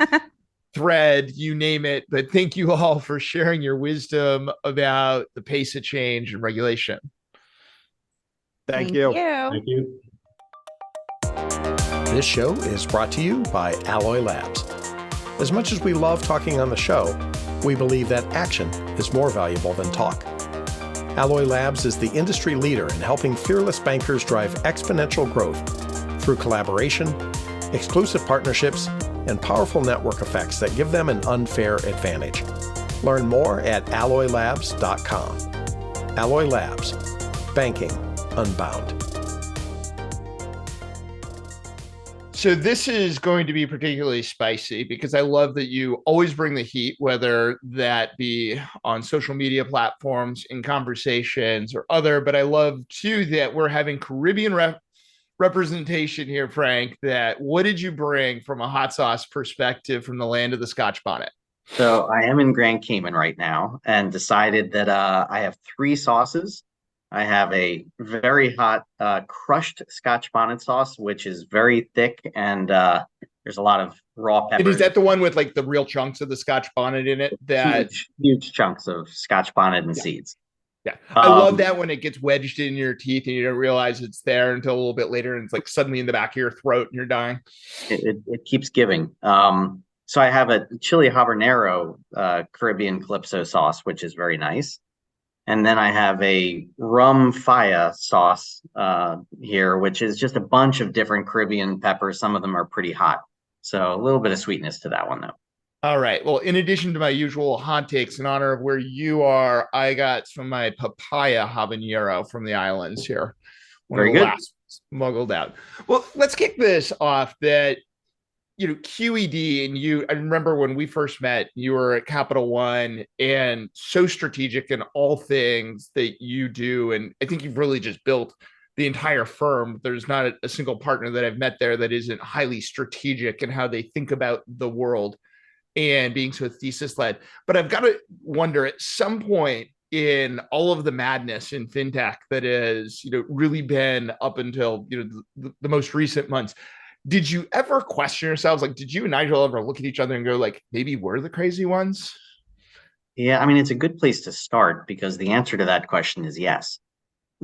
thread, you name it. But thank you all for sharing your wisdom about the pace of change and regulation. Thank you. Thank you. This show is brought to you by Alloy Labs. As much as we love talking on the show, we believe that action is more valuable than talk. Alloy Labs is the industry leader in helping fearless bankers drive exponential growth through collaboration, exclusive partnerships, and powerful network effects that give them an unfair advantage. Learn more at alloylabs.com. Alloy Labs, banking unbound. So this is going to be particularly spicy because I love that you always bring the heat, whether that be on social media platforms, in conversations or other. But I love too that we're having Caribbean representation here, Frank. That what did you bring from a hot sauce perspective from the land of the Scotch bonnet? So I am in Grand Cayman right now and decided that I have 3 sauces. I have a very hot crushed Scotch bonnet sauce, which is very thick, and there's a lot of raw peppers. And is that the one with like the real chunks of the Scotch bonnet in it? That huge chunks of Scotch bonnet and seeds. Yeah, I love that when it gets wedged in your teeth and you don't realize it's there until a little bit later, and it's like suddenly in the back of your throat and you're dying. It keeps giving. So I have a chili habanero Caribbean Calypso sauce, which is very nice. And then I have a rum faya sauce here, which is just a bunch of different Caribbean peppers. Some of them are pretty hot. So a little bit of sweetness to that one, though. All right. Well, in addition to my usual hot takes in honor of where you are, I got some of my papaya habanero from the islands here. Very good. Smuggled out. Well, let's kick this off that, QED and you, I remember when we first met, you were at Capital One and so strategic in all things that you do. And I think you've really just built the entire firm. There's not a single partner that I've met there that isn't highly strategic in how they think about the world and being so thesis led. But I've got to wonder at some point in all of the madness in fintech that has, really been up until, the most recent months, did you ever question yourselves? Like, did you and Nigel ever look at each other and go like, maybe we're the crazy ones? Yeah, I mean, it's a good place to start because the answer to that question is yes.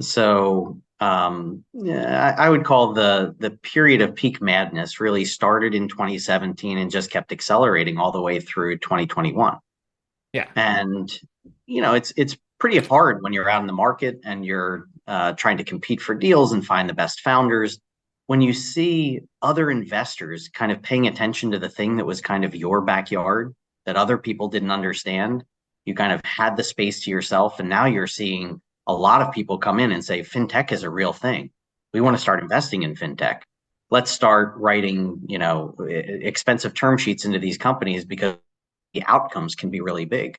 So I would call the period of peak madness really started in 2017 and just kept accelerating all the way through 2021. Yeah. And, it's pretty hard when you're out in the market and you're trying to compete for deals and find the best founders. when you see other investors kind of paying attention to the thing that was kind of your backyard that other people didn't understand, you kind of had the space to yourself. And now you're seeing a lot of people come in and say, fintech is a real thing. We want to start investing in fintech. Let's start writing, expensive term sheets into these companies because the outcomes can be really big.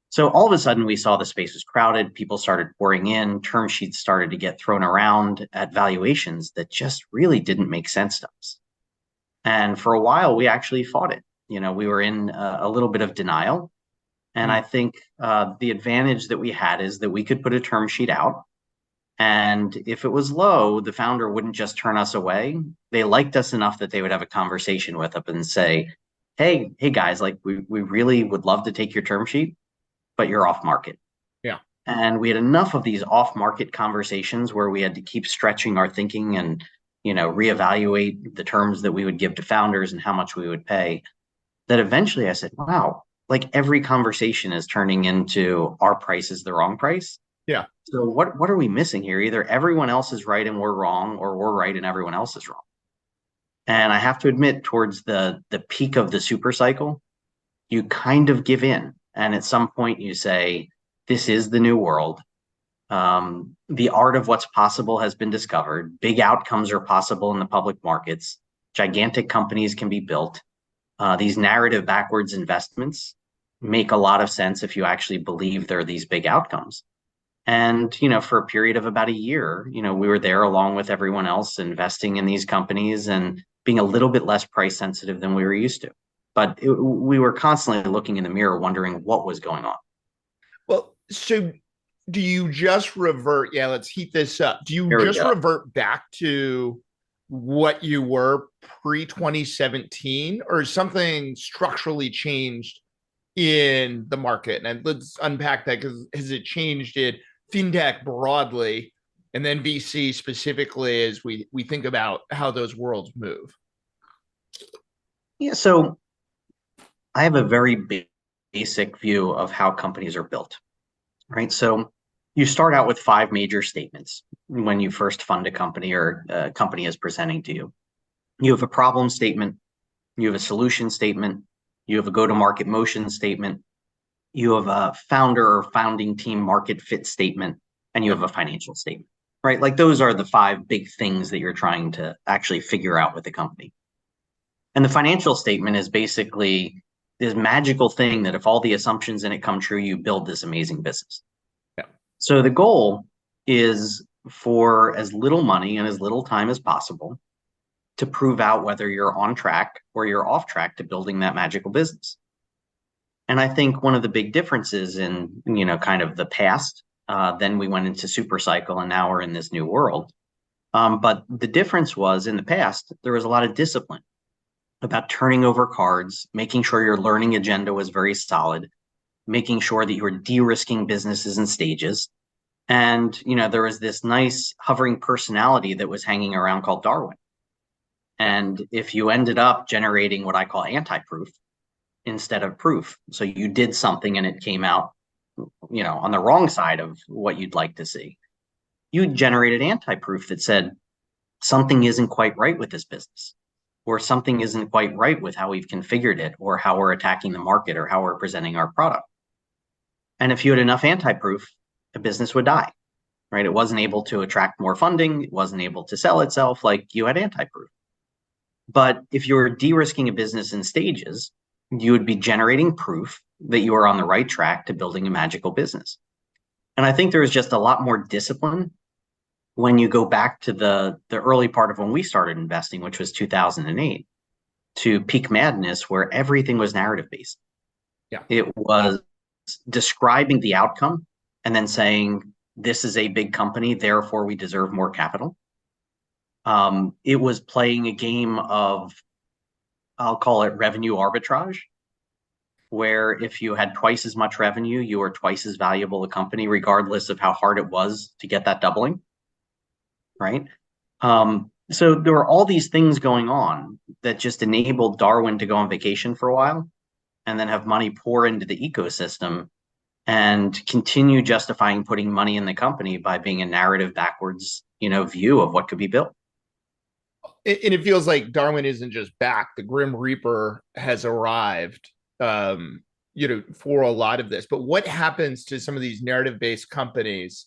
So all of a sudden we saw the space was crowded. People started pouring in, term sheets started to get thrown around at valuations that just really didn't make sense to us. And for a while, we actually fought it. We were in a little bit of denial. And I think the advantage that we had is that we could put a term sheet out. And if it was low, the founder wouldn't just turn us away. They liked us enough that they would have a conversation with us and say, hey guys, like we really would love to take your term sheet, but you're off market. Yeah. And we had enough of these off market conversations where we had to keep stretching our thinking and, reevaluate the terms that we would give to founders and how much we would pay, that eventually I said, wow, like every conversation is turning into our price is the wrong price. Yeah. So what are we missing here? Either everyone else is right and we're wrong, or we're right and everyone else is wrong. And I have to admit, towards the peak of the super cycle, you kind of give in. And at some point you say, this is the new world. The art of what's possible has been discovered. Big outcomes are possible in the public markets. Gigantic companies can be built. These narrative backwards investments make a lot of sense if you actually believe there are these big outcomes. And, for a period of about a year, we were there along with everyone else investing in these companies and being a little bit less price sensitive than we were used to. But we were constantly looking in the mirror, wondering what was going on. Well, so do you just revert? Yeah, let's heat this up. Do you just revert back to what you were pre-2017, or is something structurally changed in the market? And let's unpack that, because has it changed in fintech broadly and then VC specifically as we think about how those worlds move? Yeah, so I have a very basic view of how companies are built, right? So you start out with 5 major statements when you first fund a company or a company is presenting to you. You have a problem statement, you have a solution statement, you have a go-to-market motion statement, you have a founder or founding team market fit statement, and you have a financial statement, right? Like those are the 5 big things that you're trying to actually figure out with the company. And the financial statement is basically this magical thing that if all the assumptions in it come true, you build this amazing business. Yeah. So the goal is for as little money and as little time as possible to prove out whether you're on track or you're off track to building that magical business. And I think one of the big differences in, kind of the past, then we went into super cycle and now we're in this new world. But the difference was in the past, there was a lot of discipline about turning over cards, making sure your learning agenda was very solid, making sure that you were de-risking businesses in stages. And, there was this nice hovering personality that was hanging around called Darwin. And if you ended up generating what I call anti-proof instead of proof, so you did something and it came out, on the wrong side of what you'd like to see, you generated anti-proof that said something isn't quite right with this business, or something isn't quite right with how we've configured it, or how we're attacking the market, or how we're presenting our product. And if you had enough anti-proof, the business would die, right? It wasn't able to attract more funding. It wasn't able to sell itself, like you had anti-proof. But if you were de-risking a business in stages, you would be generating proof that you are on the right track to building a magical business. And I think there is just a lot more discipline when you go back to the early part of when we started investing, which was 2008, to peak madness, where everything was narrative based. Yeah. It was describing the outcome and then saying, this is a big company, therefore we deserve more capital. It was playing a game of, I'll call it revenue arbitrage, where if you had twice as much revenue, you were twice as valuable a company, regardless of how hard it was to get that doubling, right? So there were all these things going on that just enabled Darwin to go on vacation for a while and then have money pour into the ecosystem and continue justifying putting money in the company by being a narrative backwards, view of what could be built. And it feels like Darwin isn't just back. The Grim Reaper has arrived, for a lot of this. But what happens to some of these narrative-based companies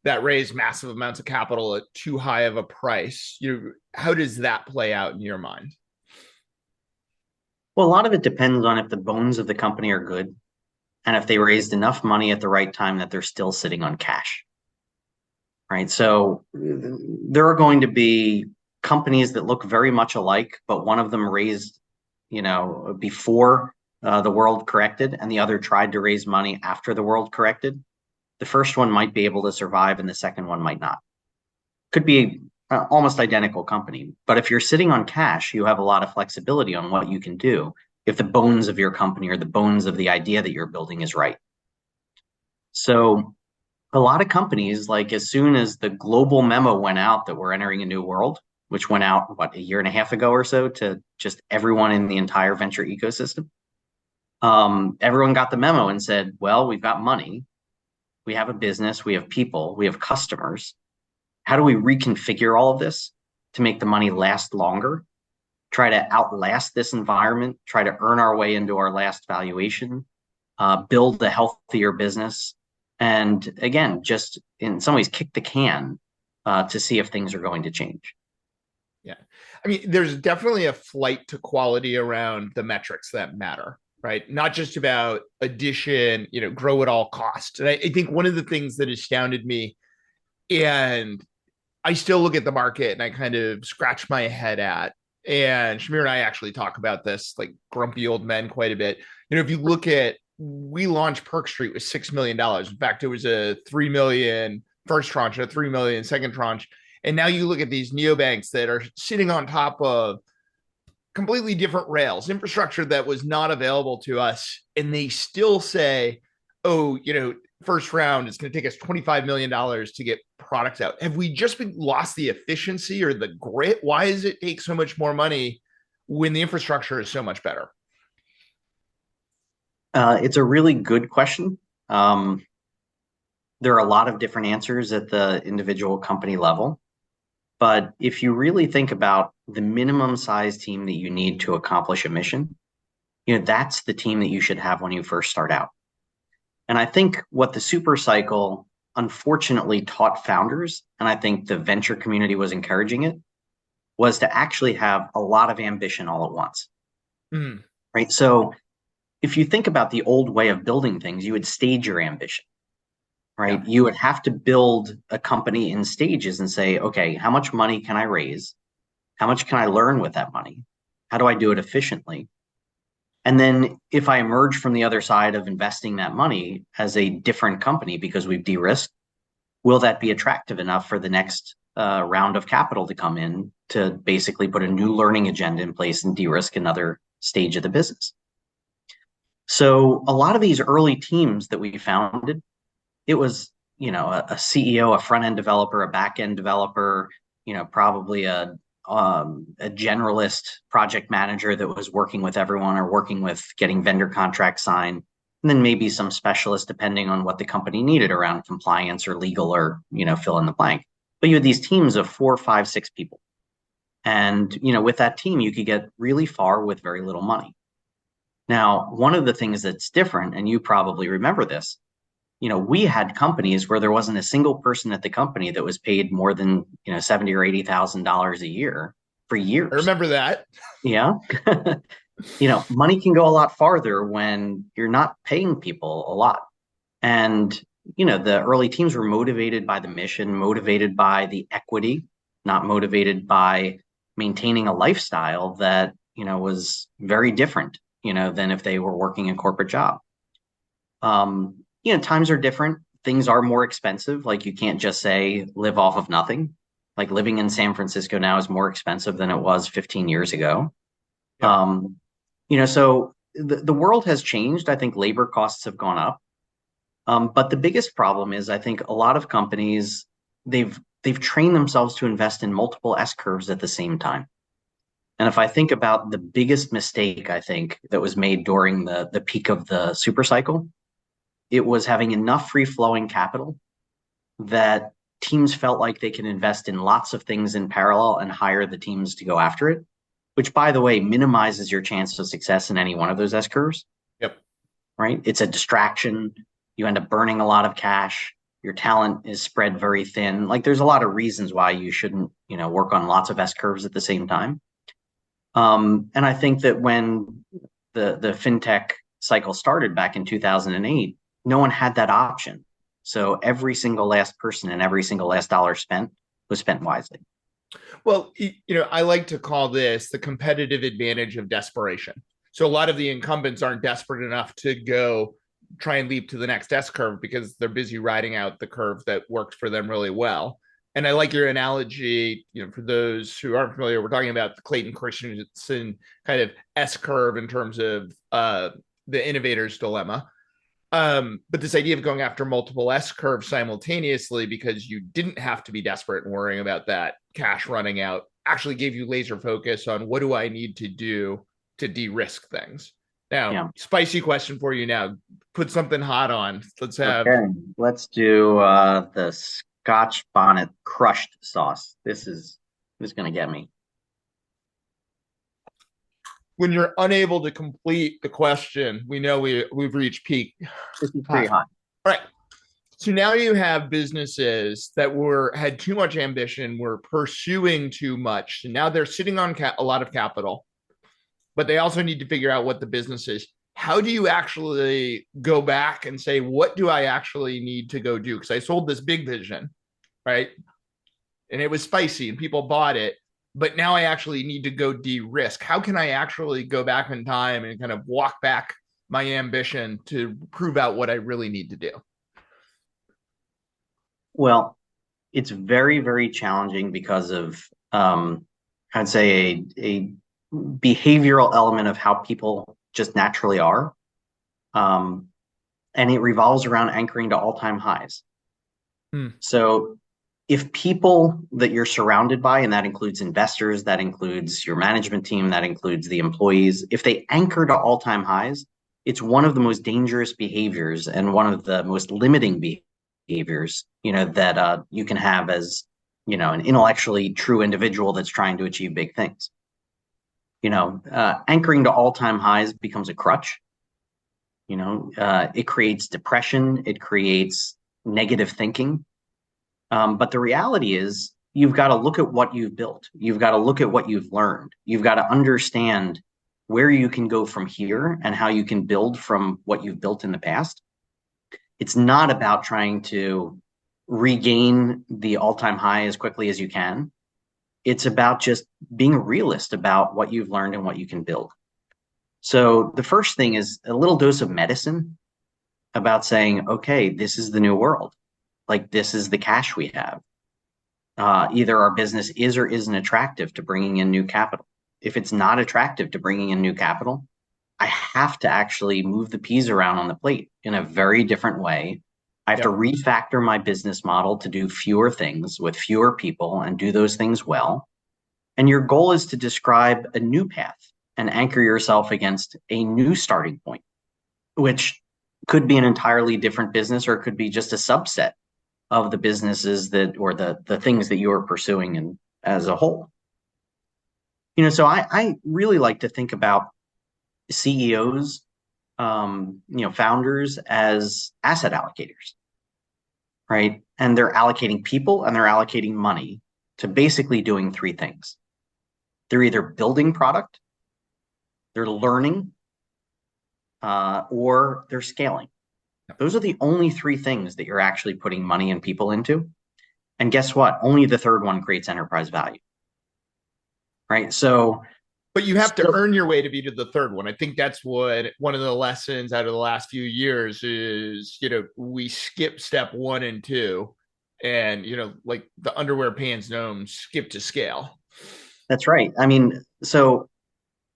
that raise massive amounts of capital at too high of a price? How does that play out in your mind? Well, a lot of it depends on if the bones of the company are good and if they raised enough money at the right time that they're still sitting on cash, right? So there are going to be companies that look very much alike, but one of them raised, before the world corrected, and the other tried to raise money after the world corrected. The first one might be able to survive, and the second one might not. Could be almost identical company, but if you're sitting on cash, you have a lot of flexibility on what you can do if the bones of your company or the bones of the idea that you're building is right. So a lot of companies, like as soon as the global memo went out that we're entering a new world, which went out, a year and a half ago or so, to just everyone in the entire venture ecosystem, everyone got the memo and said, well, we've got money, we have a business, we have people, we have customers. How do we reconfigure all of this to make the money last longer, try to outlast this environment, try to earn our way into our last valuation, build a healthier business, and again, just in some ways kick the can to see if things are going to change. Yeah. I mean, there's definitely a flight to quality around the metrics that matter, right? Not just about addition, grow at all costs. And I think one of the things that astounded me, and I still look at the market and I kind of scratch my head at, and Shamir and I actually talk about this like grumpy old men quite a bit. If you look at, we launched Perk Street with $6 million. In fact, it was a 3 million first tranche, a 3 million second tranche. And now you look at these neobanks that are sitting on top of completely different rails, infrastructure that was not available to us. And they still say, oh, first round, it's going to take us $25 million to get products out. Have we just lost the efficiency or the grit? Why does it take so much more money when the infrastructure is so much better? It's a really good question. There are a lot of different answers at the individual company level. But if you really think about the minimum size team that you need to accomplish a mission, that's the team that you should have when you first start out. And I think what the super cycle unfortunately taught founders, and I think the venture community was encouraging it, was to actually have a lot of ambition all at once. Right? So if you think about the old way of building things, you would stage your ambition. Right? Yeah. You would have to build a company in stages and say, okay, how much money can I raise? How much can I learn with that money? How do I do it efficiently? And then if I emerge from the other side of investing that money as a different company because we've de-risked, will that be attractive enough for the next round of capital to come in to basically put a new learning agenda in place and de-risk another stage of the business? So a lot of these early teams that we founded, it was, a CEO, a front-end developer, a back-end developer, probably a generalist project manager that was working with everyone or working with getting vendor contracts signed, and then maybe some specialist depending on what the company needed around compliance or legal or, fill in the blank. But you had these teams of 4, 5, 6 people. And, with that team, you could get really far with very little money. Now, one of the things that's different, and you probably remember this, we had companies where there wasn't a single person at the company that was paid more than, $70,000 or $80,000 a year for years. I remember that. Yeah. Money can go a lot farther when you're not paying people a lot. And, the early teams were motivated by the mission, motivated by the equity, not motivated by maintaining a lifestyle that, was very different, than if they were working a corporate job. Times are different. Things are more expensive. Like you can't just say live off of nothing. Like living in San Francisco now is more expensive than it was 15 years ago. Yeah. So the world has changed. I think labor costs have gone up. But the biggest problem is I think a lot of companies, they've trained themselves to invest in multiple S curves at the same time. And if I think about the biggest mistake, I think that was made during the peak of the super cycle, it was having enough free flowing capital that teams felt like they can invest in lots of things in parallel and hire the teams to go after it, which, by the way, minimizes your chance of success in any one of those S curves. Yep. Right? It's a distraction. You end up burning a lot of cash. Your talent is spread very thin. Like, there's a lot of reasons why you shouldn't, work on lots of S curves at the same time. And I think that when the fintech cycle started back in 2008, no one had that option. So every single last person and every single last dollar spent was spent wisely. Well, I like to call this the competitive advantage of desperation. So a lot of the incumbents aren't desperate enough to go try and leap to the next S curve because they're busy riding out the curve that worked for them really well. And I like your analogy, for those who aren't familiar, we're talking about the Clayton Christensen kind of S curve in terms of the innovator's dilemma. But this idea of going after multiple S curves simultaneously because you didn't have to be desperate and worrying about that cash running out actually gave you laser focus on what do I need to do to de-risk things. Now, Spicy question for you now. Put something hot on. Let's have. Okay. Let's do the Scotch bonnet crushed sauce. This is going to get me. When you're unable to complete the question, we know we've reached peak. This is pretty hot. All right. So now you have businesses that had too much ambition, were pursuing too much. And now they're sitting on a lot of capital, but they also need to figure out what the business is. How do you actually go back and say, what do I actually need to go do? Because I sold this big vision, right? And it was spicy and people bought it. But now I actually need to go de-risk. How can I actually go back in time and kind of walk back my ambition to prove out what I really need to do? Well, it's very, very challenging because of, I'd say, a behavioral element of how people just naturally are. And it revolves around anchoring to all-time highs. So if people that you're surrounded by, and that includes investors, that includes your management team, that includes the employees, if they anchor to all-time highs, it's one of the most dangerous behaviors and one of the most limiting behaviors, that you can have as, an intellectually true individual that's trying to achieve big things. Anchoring to all-time highs becomes a crutch. It creates depression. It creates negative thinking. But the reality is you've got to look at what you've built. You've got to look at what you've learned. You've got to understand where you can go from here and how you can build from what you've built in the past. It's not about trying to regain the all-time high as quickly as you can. It's about just being a realist about what you've learned and what you can build. So the first thing is a little dose of medicine about saying, okay, this is the new world. Like, this is the cash we have. Either our business is or isn't attractive to bringing in new capital. If it's not attractive to bringing in new capital, I have to actually move the peas around on the plate in a very different way. I have to refactor my business model to do fewer things with fewer people and do those things well. And your goal is to describe a new path and anchor yourself against a new starting point, which could be an entirely different business, or it could be just a subset of the businesses or the things that you're pursuing and as a whole. So I really like to think about CEOs, founders as asset allocators, right? And they're allocating people and they're allocating money to basically doing three things. They're either building product, they're learning, or they're scaling. Those are the only three things that you're actually putting money and people into. And guess what? Only the third one creates enterprise value. Right? So, but you have to earn your way to be to the third one. I think that's what one of the lessons out of the last few years is, we skip step 1 and 2 and, like the underwear pants gnomes skip to scale. That's right. I mean, so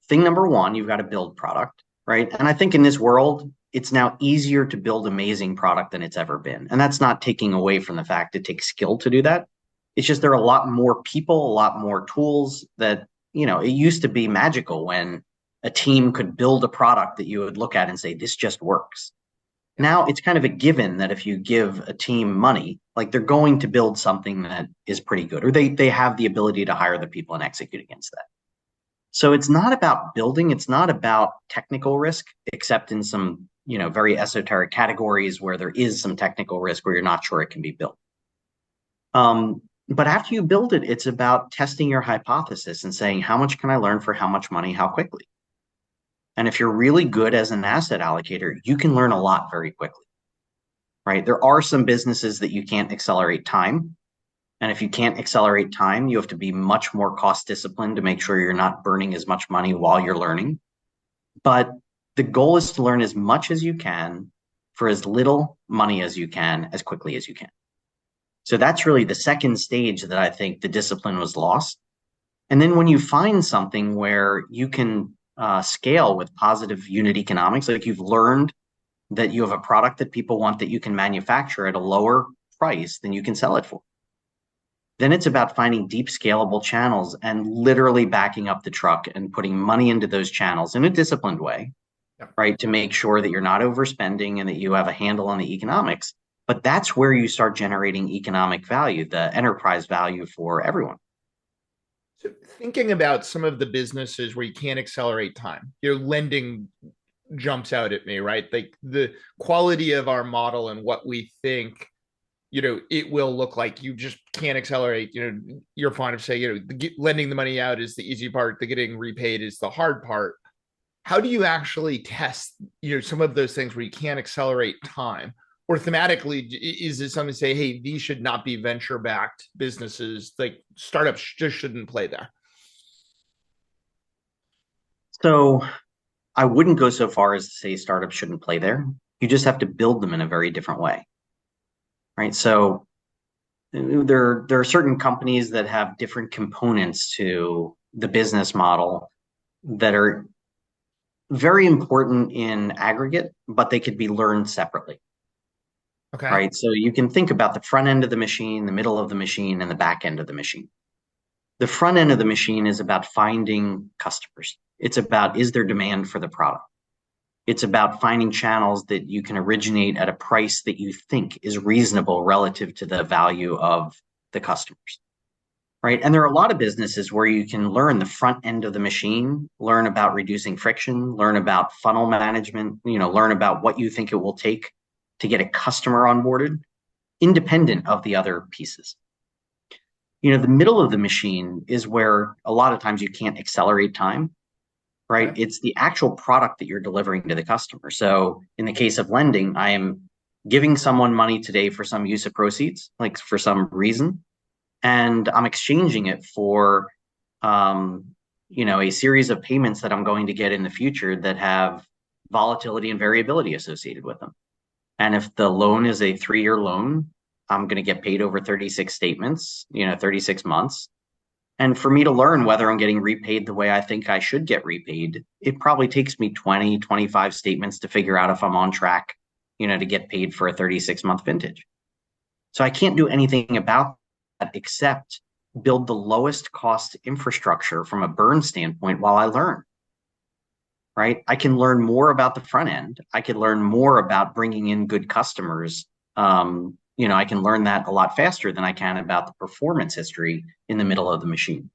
thing number 1, you've got to build product, right? And I think in this world, it's now easier to build amazing product than it's ever been. And that's not taking away from the fact it takes skill to do that. It's just there are a lot more people, a lot more tools that, it used to be magical when a team could build a product that you would look at and say, this just works. Now it's kind of a given that if you give a team money, like they're going to build something that is pretty good, or they have the ability to hire the people and execute against that. So it's not about building, it's not about technical risk, except in some, very esoteric categories where there is some technical risk where you're not sure it can be built. But after you build it, it's about testing your hypothesis and saying, how much can I learn for how much money, how quickly? And if you're really good as an asset allocator, you can learn a lot very quickly, right? There are some businesses that you can't accelerate time. And if you can't accelerate time, you have to be much more cost disciplined to make sure you're not burning as much money while you're learning. But the goal is to learn as much as you can for as little money as you can, as quickly as you can. So that's really the second stage that I think the discipline was lost. And then when you find something where you can scale with positive unit economics, like you've learned that you have a product that people want that you can manufacture at a lower price than you can sell it for, then it's about finding deep scalable channels and literally backing up the truck and putting money into those channels in a disciplined way, right? To make sure that you're not overspending and that you have a handle on the economics. But that's where you start generating economic value, the enterprise value for everyone. So thinking about some of the businesses where you can't accelerate time, lending jumps out at me, right? Like the quality of our model and what we think, it will look like, you just can't accelerate. You're fond of saying, lending the money out is the easy part. The getting repaid is the hard part. How do you actually test, some of those things where you can't accelerate time? Or thematically, is it something to say, hey, these should not be venture-backed businesses, like startups just shouldn't play there? So I wouldn't go so far as to say startups shouldn't play there. You just have to build them in a very different way, right? So there are certain companies that have different components to the business model that are very important in aggregate, but they could be learned separately. Okay. Right. So you can think about the front end of the machine, the middle of the machine, and the back end of the machine. The front end of the machine is about finding customers. It's about, is there demand for the product? It's about finding channels that you can originate at a price that you think is reasonable relative to the value of the customers. Right. And there are a lot of businesses where you can learn the front end of the machine, learn about reducing friction, learn about funnel management, learn about what you think it will take to get a customer onboarded, independent of the other pieces. The middle of the machine is where a lot of times you can't accelerate time, right? Okay. It's the actual product that you're delivering to the customer. So in the case of lending, I am giving someone money today for some use of proceeds, like for some reason, and I'm exchanging it for, a series of payments that I'm going to get in the future that have volatility and variability associated with them. And if the loan is a 3-year loan, I'm going to get paid over 36 statements, 36 months. And for me to learn whether I'm getting repaid the way I think I should get repaid, it probably takes me 20, 25 statements to figure out if I'm on track, to get paid for a 36-month vintage. So I can't do anything about that except build the lowest cost infrastructure from a burn standpoint while I learn. Right? I can learn more about the front end. I can learn more about bringing in good customers. I can learn that a lot faster than I can about the performance history in the middle of the machine.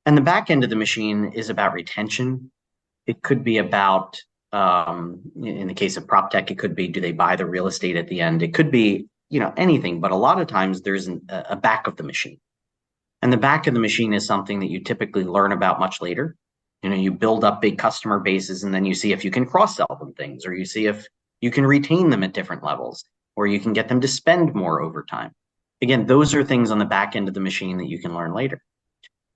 And the back end of the machine is about retention. It could be about, in the case of prop tech, it could be, do they buy the real estate at the end? It could be, anything, but a lot of times there's a back of the machine. And the back of the machine is something that you typically learn about much later. You build up big customer bases and then you see if you can cross-sell them things, or you see if you can retain them at different levels, or you can get them to spend more over time. Again, those are things on the back end of the machine that you can learn later.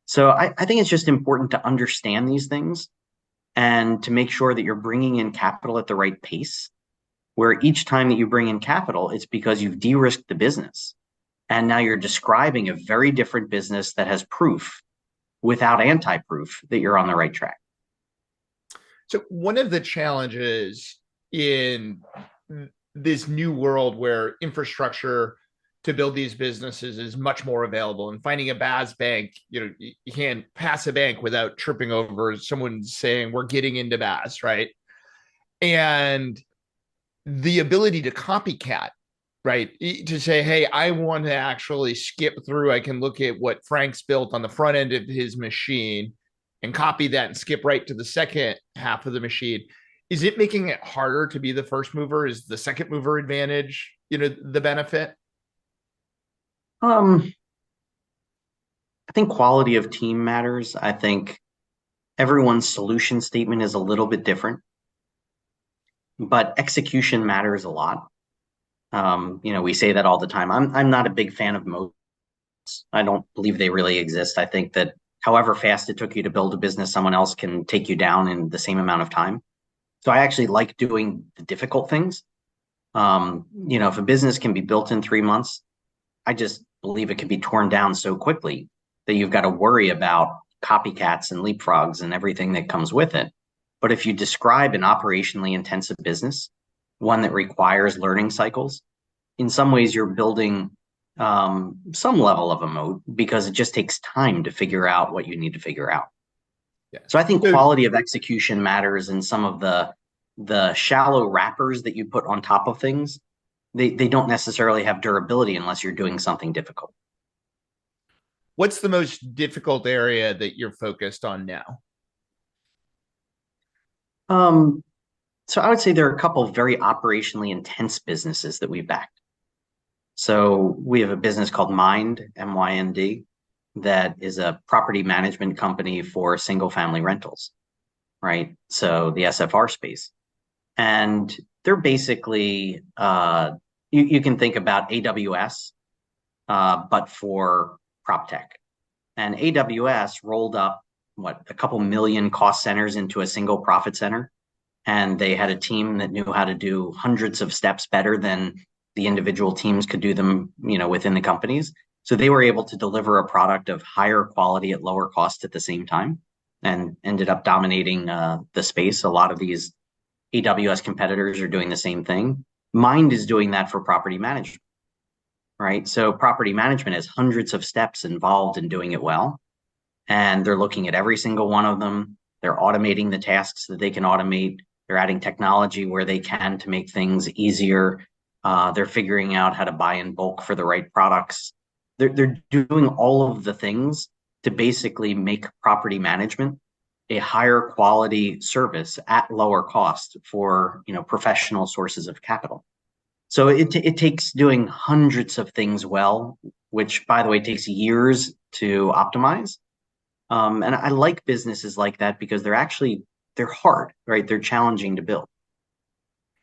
So I think it's just important to understand these things and to make sure that you're bringing in capital at the right pace, where each time that you bring in capital, it's because you've de-risked the business. And now you're describing a very different business that has proof without anti-proof that you're on the right track. So one of the challenges in this new world where infrastructure to build these businesses is much more available, and finding a BaaS bank, you can't pass a bank without tripping over someone saying we're getting into BaaS, right? And the ability to copycat, right? To say, hey, I want to actually skip through. I can look at what Frank's built on the front end of his machine and copy that and skip right to the second half of the machine. Is it making it harder to be the first mover? Is the second mover advantage, the benefit? I think quality of team matters. I think everyone's solution statement is a little bit different, but execution matters a lot. We say that all the time. I'm not a big fan of moats. I don't believe they really exist. I think that however fast it took you to build a business, someone else can take you down in the same amount of time. So I actually like doing the difficult things. If a business can be built in 3 months, I just believe it can be torn down so quickly that you've got to worry about copycats and leapfrogs and everything that comes with it. But if you describe an operationally intensive business, one that requires learning cycles, in some ways you're building some level of a moat because it just takes time to figure out what you need to figure out. Yeah. So I think quality of execution matters, and some of the shallow wrappers that you put on top of things, they don't necessarily have durability unless you're doing something difficult. What's the most difficult area that you're focused on now? So I would say there are a couple of very operationally intense businesses that we backed. So we have a business called Mind, MYND, that is a property management company for single family rentals, right? So the SFR space. And they're basically, you can think about AWS, but for prop tech. And AWS rolled up, a couple million cost centers into a single profit center. And they had a team that knew how to do hundreds of steps better than the individual teams could do them, within the companies. So they were able to deliver a product of higher quality at lower cost at the same time, and ended up dominating the space. A lot of these AWS competitors are doing the same thing. Mind is doing that for property management, right? So property management has hundreds of steps involved in doing it well. And they're looking at every single one of them. They're automating the tasks that they can automate. They're adding technology where they can to make things easier. They're figuring out how to buy in bulk for the right products. They're doing all of the things to basically make property management a higher quality service at lower cost for professional sources of capital. So it takes doing hundreds of things well, which, by the way, takes years to optimize. And I like businesses like that because they're hard, right? They're challenging to build.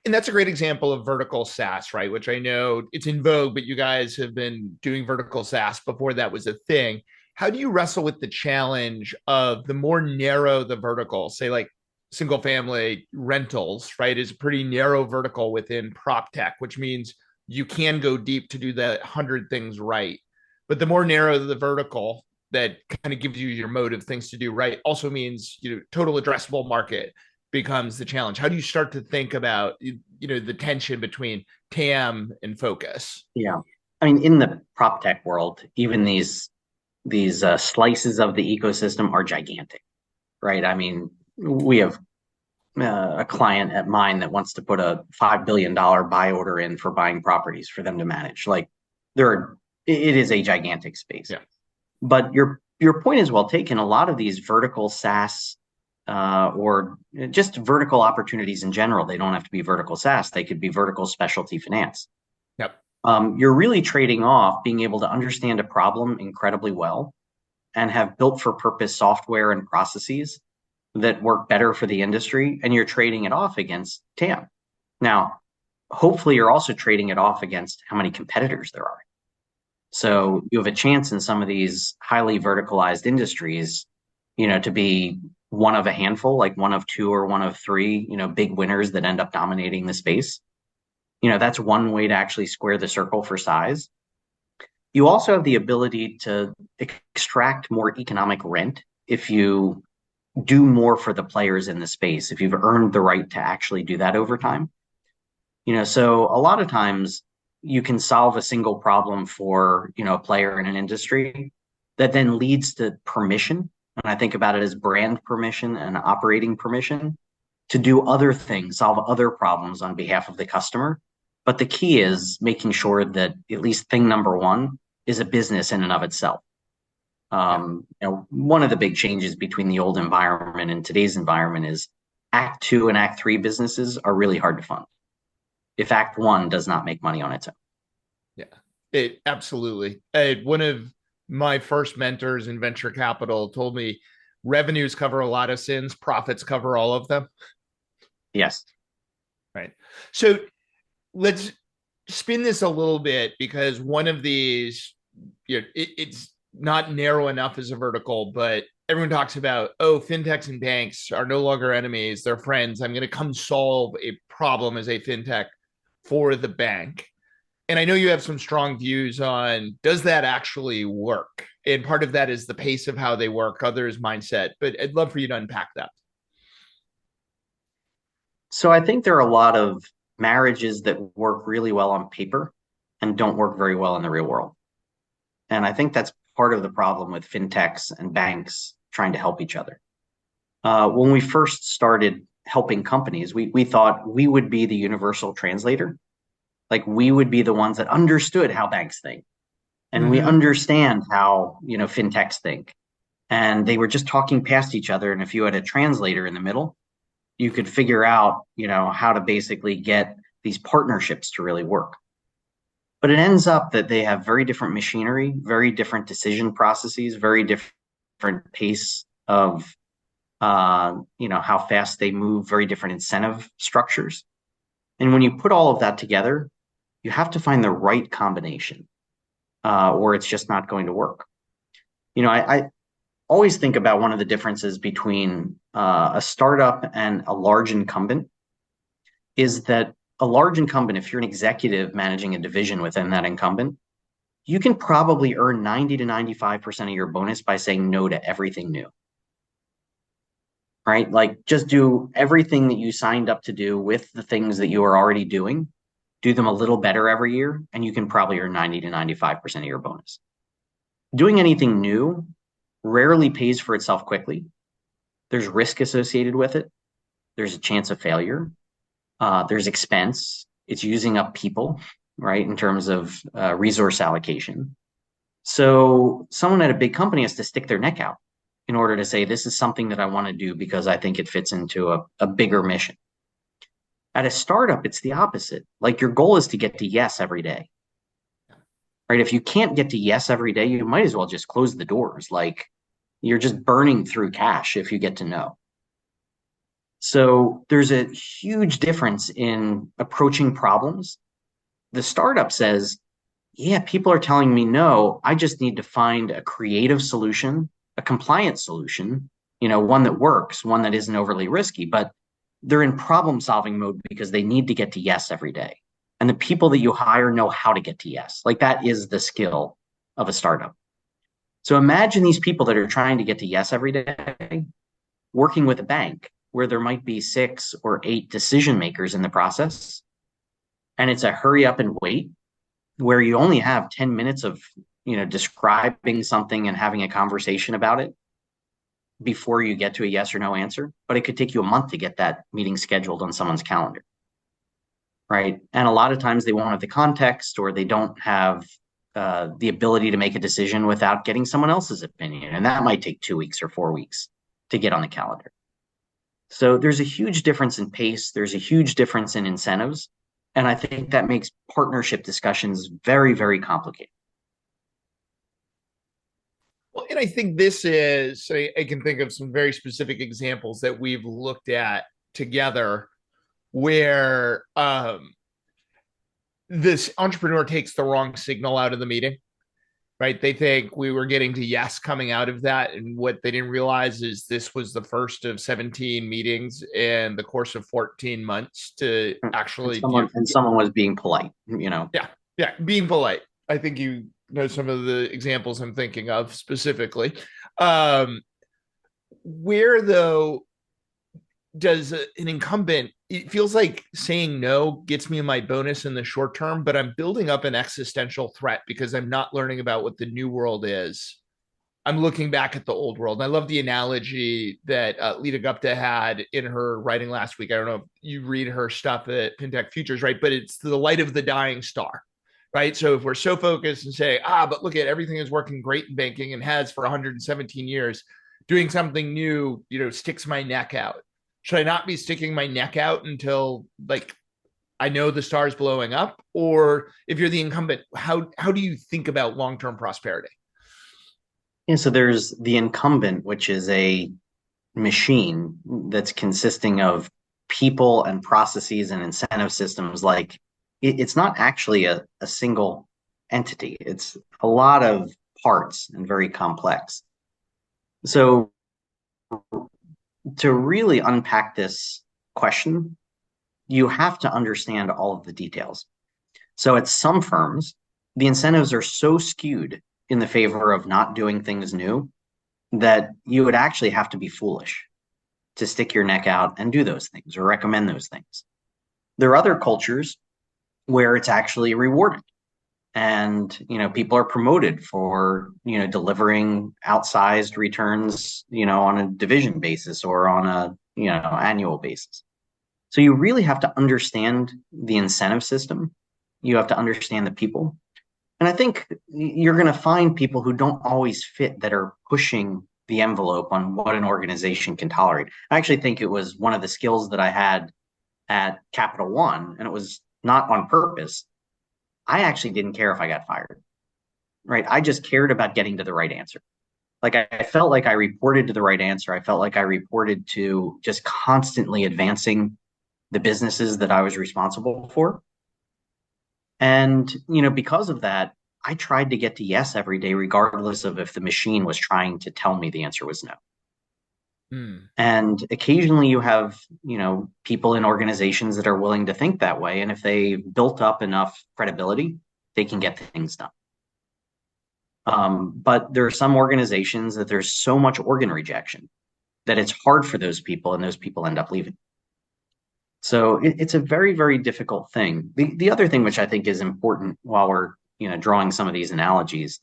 And that's a great example of vertical SaaS, right? Which I know it's in vogue, but you guys have been doing vertical SaaS before that was a thing. How do you wrestle with the challenge of the more narrow the vertical, say like single family rentals, right, is a pretty narrow vertical within prop tech, which means you can go deep to do the 100 things right. But the more narrow the vertical that kind of gives you your mode of things to do right also means, total addressable market becomes the challenge. How do you start to think about, the tension between TAM and focus? Yeah. I mean, in the prop tech world, even these slices of the ecosystem are gigantic, right? I mean, we have a client at Mind that wants to put a $5 billion buy order in for buying properties for them to manage. Like, it is a gigantic space. Yeah. But your point is well taken. A lot of these vertical SaaS or just vertical opportunities in general, they don't have to be vertical SaaS. They could be vertical specialty finance. Yep. You're really trading off being able to understand a problem incredibly well and have built for purpose software and processes that work better for the industry, and you're trading it off against TAM. Now, hopefully you're also trading it off against how many competitors there are. So you have a chance in some of these highly verticalized industries, to be one of a handful, like one of two or one of three, big winners that end up dominating the space. That's one way to actually square the circle for size. You also have the ability to extract more economic rent if you do more for the players in the space, if you've earned the right to actually do that over time. So a lot of times you can solve a single problem for, a player in an industry that then leads to permission. And I think about it as brand permission and operating permission to do other things, solve other problems on behalf of the customer. But the key is making sure that at least thing number one is a business in and of itself. One of the big changes between the old environment and today's environment is Act 2 and Act 3 businesses are really hard to fund if Act 1 does not make money on its own. Yeah, it absolutely. One of my first mentors in venture capital told me revenues cover a lot of sins, profits cover all of them. Yes. Right. So let's spin this a little bit, because one of these, it's not narrow enough as a vertical, but everyone talks about, oh, fintechs and banks are no longer enemies, they're friends. I'm going to come solve a problem as a fintech for the bank. And I know you have some strong views on, does that actually work? And part of that is the pace of how they work, others mindset, but I'd love for you to unpack that. So I think there are a lot of marriages that work really well on paper and don't work very well in the real world. And I think that's part of the problem with fintechs and banks trying to help each other. When we first started helping companies, we thought we would be the universal translator. Like, we would be the ones that understood how banks think. And we understand how, fintechs think. And they were just talking past each other. And if you had a translator in the middle, you could figure out, how to basically get these partnerships to really work. But it ends up that they have very different machinery, very different decision processes, very different pace of, how fast they move, very different incentive structures. And when you put all of that together, you have to find the right combination, or it's just not going to work. I always think about one of the differences between a startup and a large incumbent is that a large incumbent, if you're an executive managing a division within that incumbent, you can probably earn 90 to 95% of your bonus by saying no to everything new. Right? Like, just do everything that you signed up to do with the things that you are already doing, do them a little better every year, and you can probably earn 90 to 95% of your bonus. Doing anything new rarely pays for itself quickly. There's risk associated with it. There's a chance of failure. There's expense. It's using up people, right, in terms of resource allocation. So someone at a big company has to stick their neck out in order to say, this is something that I want to do because I think it fits into a bigger mission. At a startup, it's the opposite. Like, your goal is to get to yes every day. Right? If you can't get to yes every day, you might as well just close the doors. Like, you're just burning through cash if you get to no. So there's a huge difference in approaching problems. The startup says, yeah, people are telling me no, I just need to find a creative solution, a compliant solution, one that works, one that isn't overly risky, but they're in problem solving mode because they need to get to yes every day. And the people that you hire know how to get to yes. Like, that is the skill of a startup. So imagine these people that are trying to get to yes every day, working with a bank where there might be 6 or 8 decision makers in the process. And it's a hurry up and wait where you only have 10 minutes of, describing something and having a conversation about it before you get to a yes or no answer. But it could take you a month to get that meeting scheduled on someone's calendar. Right. And a lot of times they won't have the context, or they don't have the ability to make a decision without getting someone else's opinion. And that might take 2 weeks or 4 weeks to get on the calendar. So there's a huge difference in pace. There's a huge difference in incentives. And I think that makes partnership discussions very, very complicated. Well, and I think this is, I can think of some very specific examples that we've looked at together where this entrepreneur takes the wrong signal out of the meeting, right? They think we were getting to yes coming out of that. And what they didn't realize is this was the first of 17 meetings in the course of 14 months to actually. And someone was being polite, Yeah, being polite. I think you know some of the examples I'm thinking of specifically. Where, though, does an incumbent, it feels like saying no gets me my bonus in the short term, but I'm building up an existential threat because I'm not learning about what the new world is I'm looking back at the old world. And I love the analogy that Lita Gupta had in her writing last week. I don't know if you read her stuff at Fintech Futures, right? But it's the light of the dying star, right? So if we're so focused and say, but look at everything is working great in banking and has for 117 years, doing something new, sticks my neck out. Should I not be sticking my neck out until I know the star's blowing up? Or if you're the incumbent, how do you think about long-term prosperity? Yeah, so there's the incumbent, which is a machine that's consisting of people and processes and incentive systems. It's not actually a single entity. It's a lot of parts and very complex. So to really unpack this question, you have to understand all of the details. So at some firms, the incentives are so skewed in the favor of not doing things new that you would actually have to be foolish to stick your neck out and do those things or recommend those things. There are other cultures where it's actually rewarded, and people are promoted for delivering outsized returns on a division basis or on a annual basis. So you really have to understand the incentive system. You have to understand the people. And I think you're going to find people who don't always fit that are pushing the envelope on what an organization can tolerate. I actually think it was one of the skills that I had at Capital One, and it was not on purpose. I actually didn't care if I got fired, right? I just cared about getting to the right answer. I felt like I reported to the right answer. I felt like I reported to just constantly advancing the businesses that I was responsible for. And, because of that, I tried to get to yes every day, regardless of if the machine was trying to tell me the answer was no. And occasionally you have, people in organizations that are willing to think that way. And if they built up enough credibility, they can get things done. But there are some organizations that there's so much organ rejection that it's hard for those people, and those people end up leaving. So it's a very, very difficult thing. The other thing which I think is important while we're drawing some of these analogies,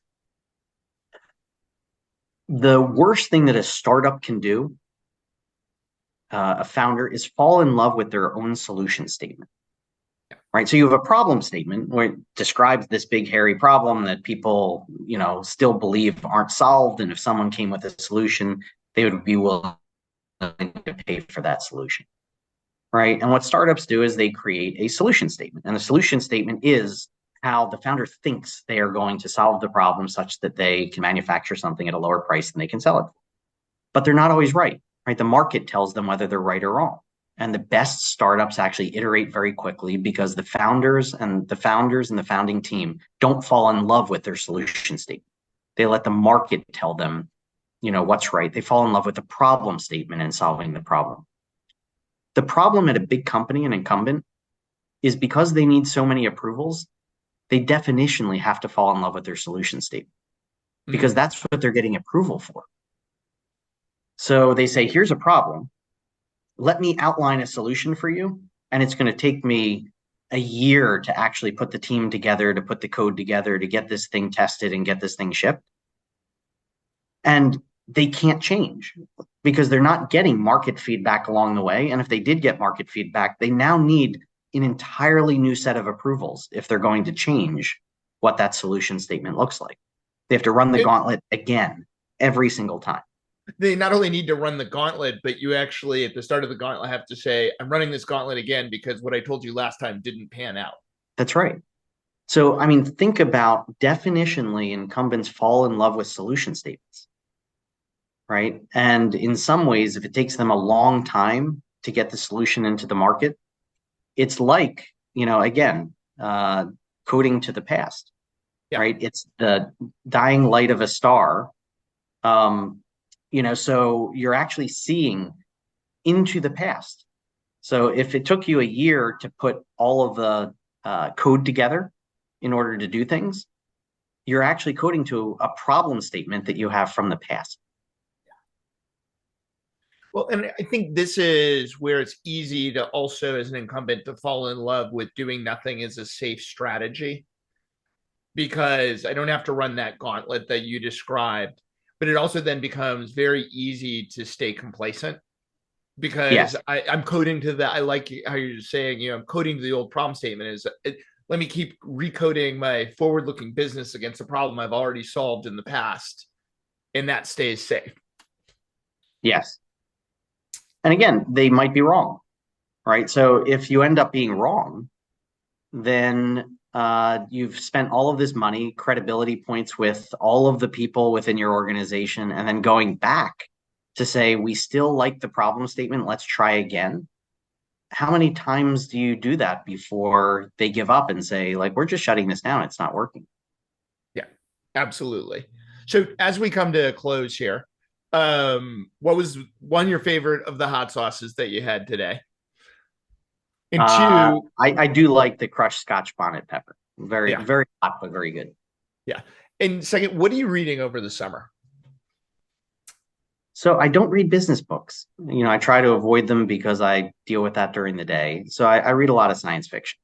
the worst thing that a startup can do, a founder, is fall in love with their own solution statement. Right. So you have a problem statement where it describes this big, hairy problem that people, still believe aren't solved. And if someone came with a solution, they would be willing to pay for that solution. Right. And what startups do is they create a solution statement. And the solution statement is how the founder thinks they are going to solve the problem such that they can manufacture something at a lower price than they can sell it for. But they're not always right. Right. The market tells them whether they're right or wrong. And the best startups actually iterate very quickly because the founders and the founding team don't fall in love with their solution statement. They let the market tell them, what's right. They fall in love with the problem statement and solving the problem. The problem at a big company, an incumbent, is because they need so many approvals, they definitionally have to fall in love with their solution statement because that's what they're getting approval for. So they say, here's a problem. Let me outline a solution for you. And it's going to take me a year to actually put the team together, to put the code together, to get this thing tested and get this thing shipped. And they can't change because they're not getting market feedback along the way. And if they did get market feedback, they now need an entirely new set of approvals if they're going to change what that solution statement looks like. They have to run the gauntlet again every single time. They not only need to run the gauntlet, but you actually, at the start of the gauntlet, have to say, I'm running this gauntlet again because what I told you last time didn't pan out. That's right. So, think about definitionally incumbents fall in love with solution statements, right? And in some ways, if it takes them a long time to get the solution into the market, it's like, coding to the past, right? It's the dying light of a star. So you're actually seeing into the past. So if it took you a year to put all of the code together in order to do things, you're actually coding to a problem statement that you have from the past. Well, and I think this is where it's easy to also, as an incumbent, to fall in love with doing nothing as a safe strategy, because I don't have to run that gauntlet that you described. but it also then becomes very easy to stay complacent because Yes. I'm coding to that. I like how you're saying, I'm coding to the old problem statement let me keep recoding my forward-looking business against a problem I've already solved in the past, and that stays safe. Yes. And again, they might be wrong, right? So if you end up being wrong, then you've spent all of this money, credibility points with all of the people within your organization, and then going back to say, we still like the problem statement, let's try again. How many times do you do that before they give up and say, like, we're just shutting this down, it's not working? Yeah, absolutely. So as we come to a close here, what was one of your favorite of the hot sauces that you had today? And two, I do like the crushed Scotch bonnet pepper. Very hot, but very good. Yeah. And second, what are you reading over the summer? So I don't read business books. I try to avoid them because I deal with that during the day. So I read a lot of science fiction.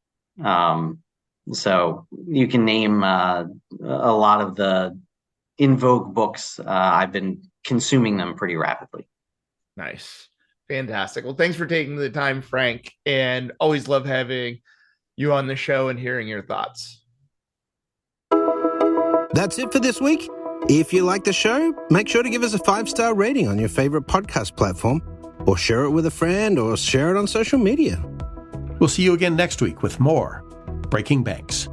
So you can name a lot of the in vogue books. I've been consuming them pretty rapidly. Nice. Fantastic. Well, thanks for taking the time, Frank, and always love having you on the show and hearing your thoughts. That's it for this week. If you like the show, make sure to give us a 5-star rating on your favorite podcast platform, or share it with a friend, or share it on social media. We'll see you again next week with more Breaking Banks.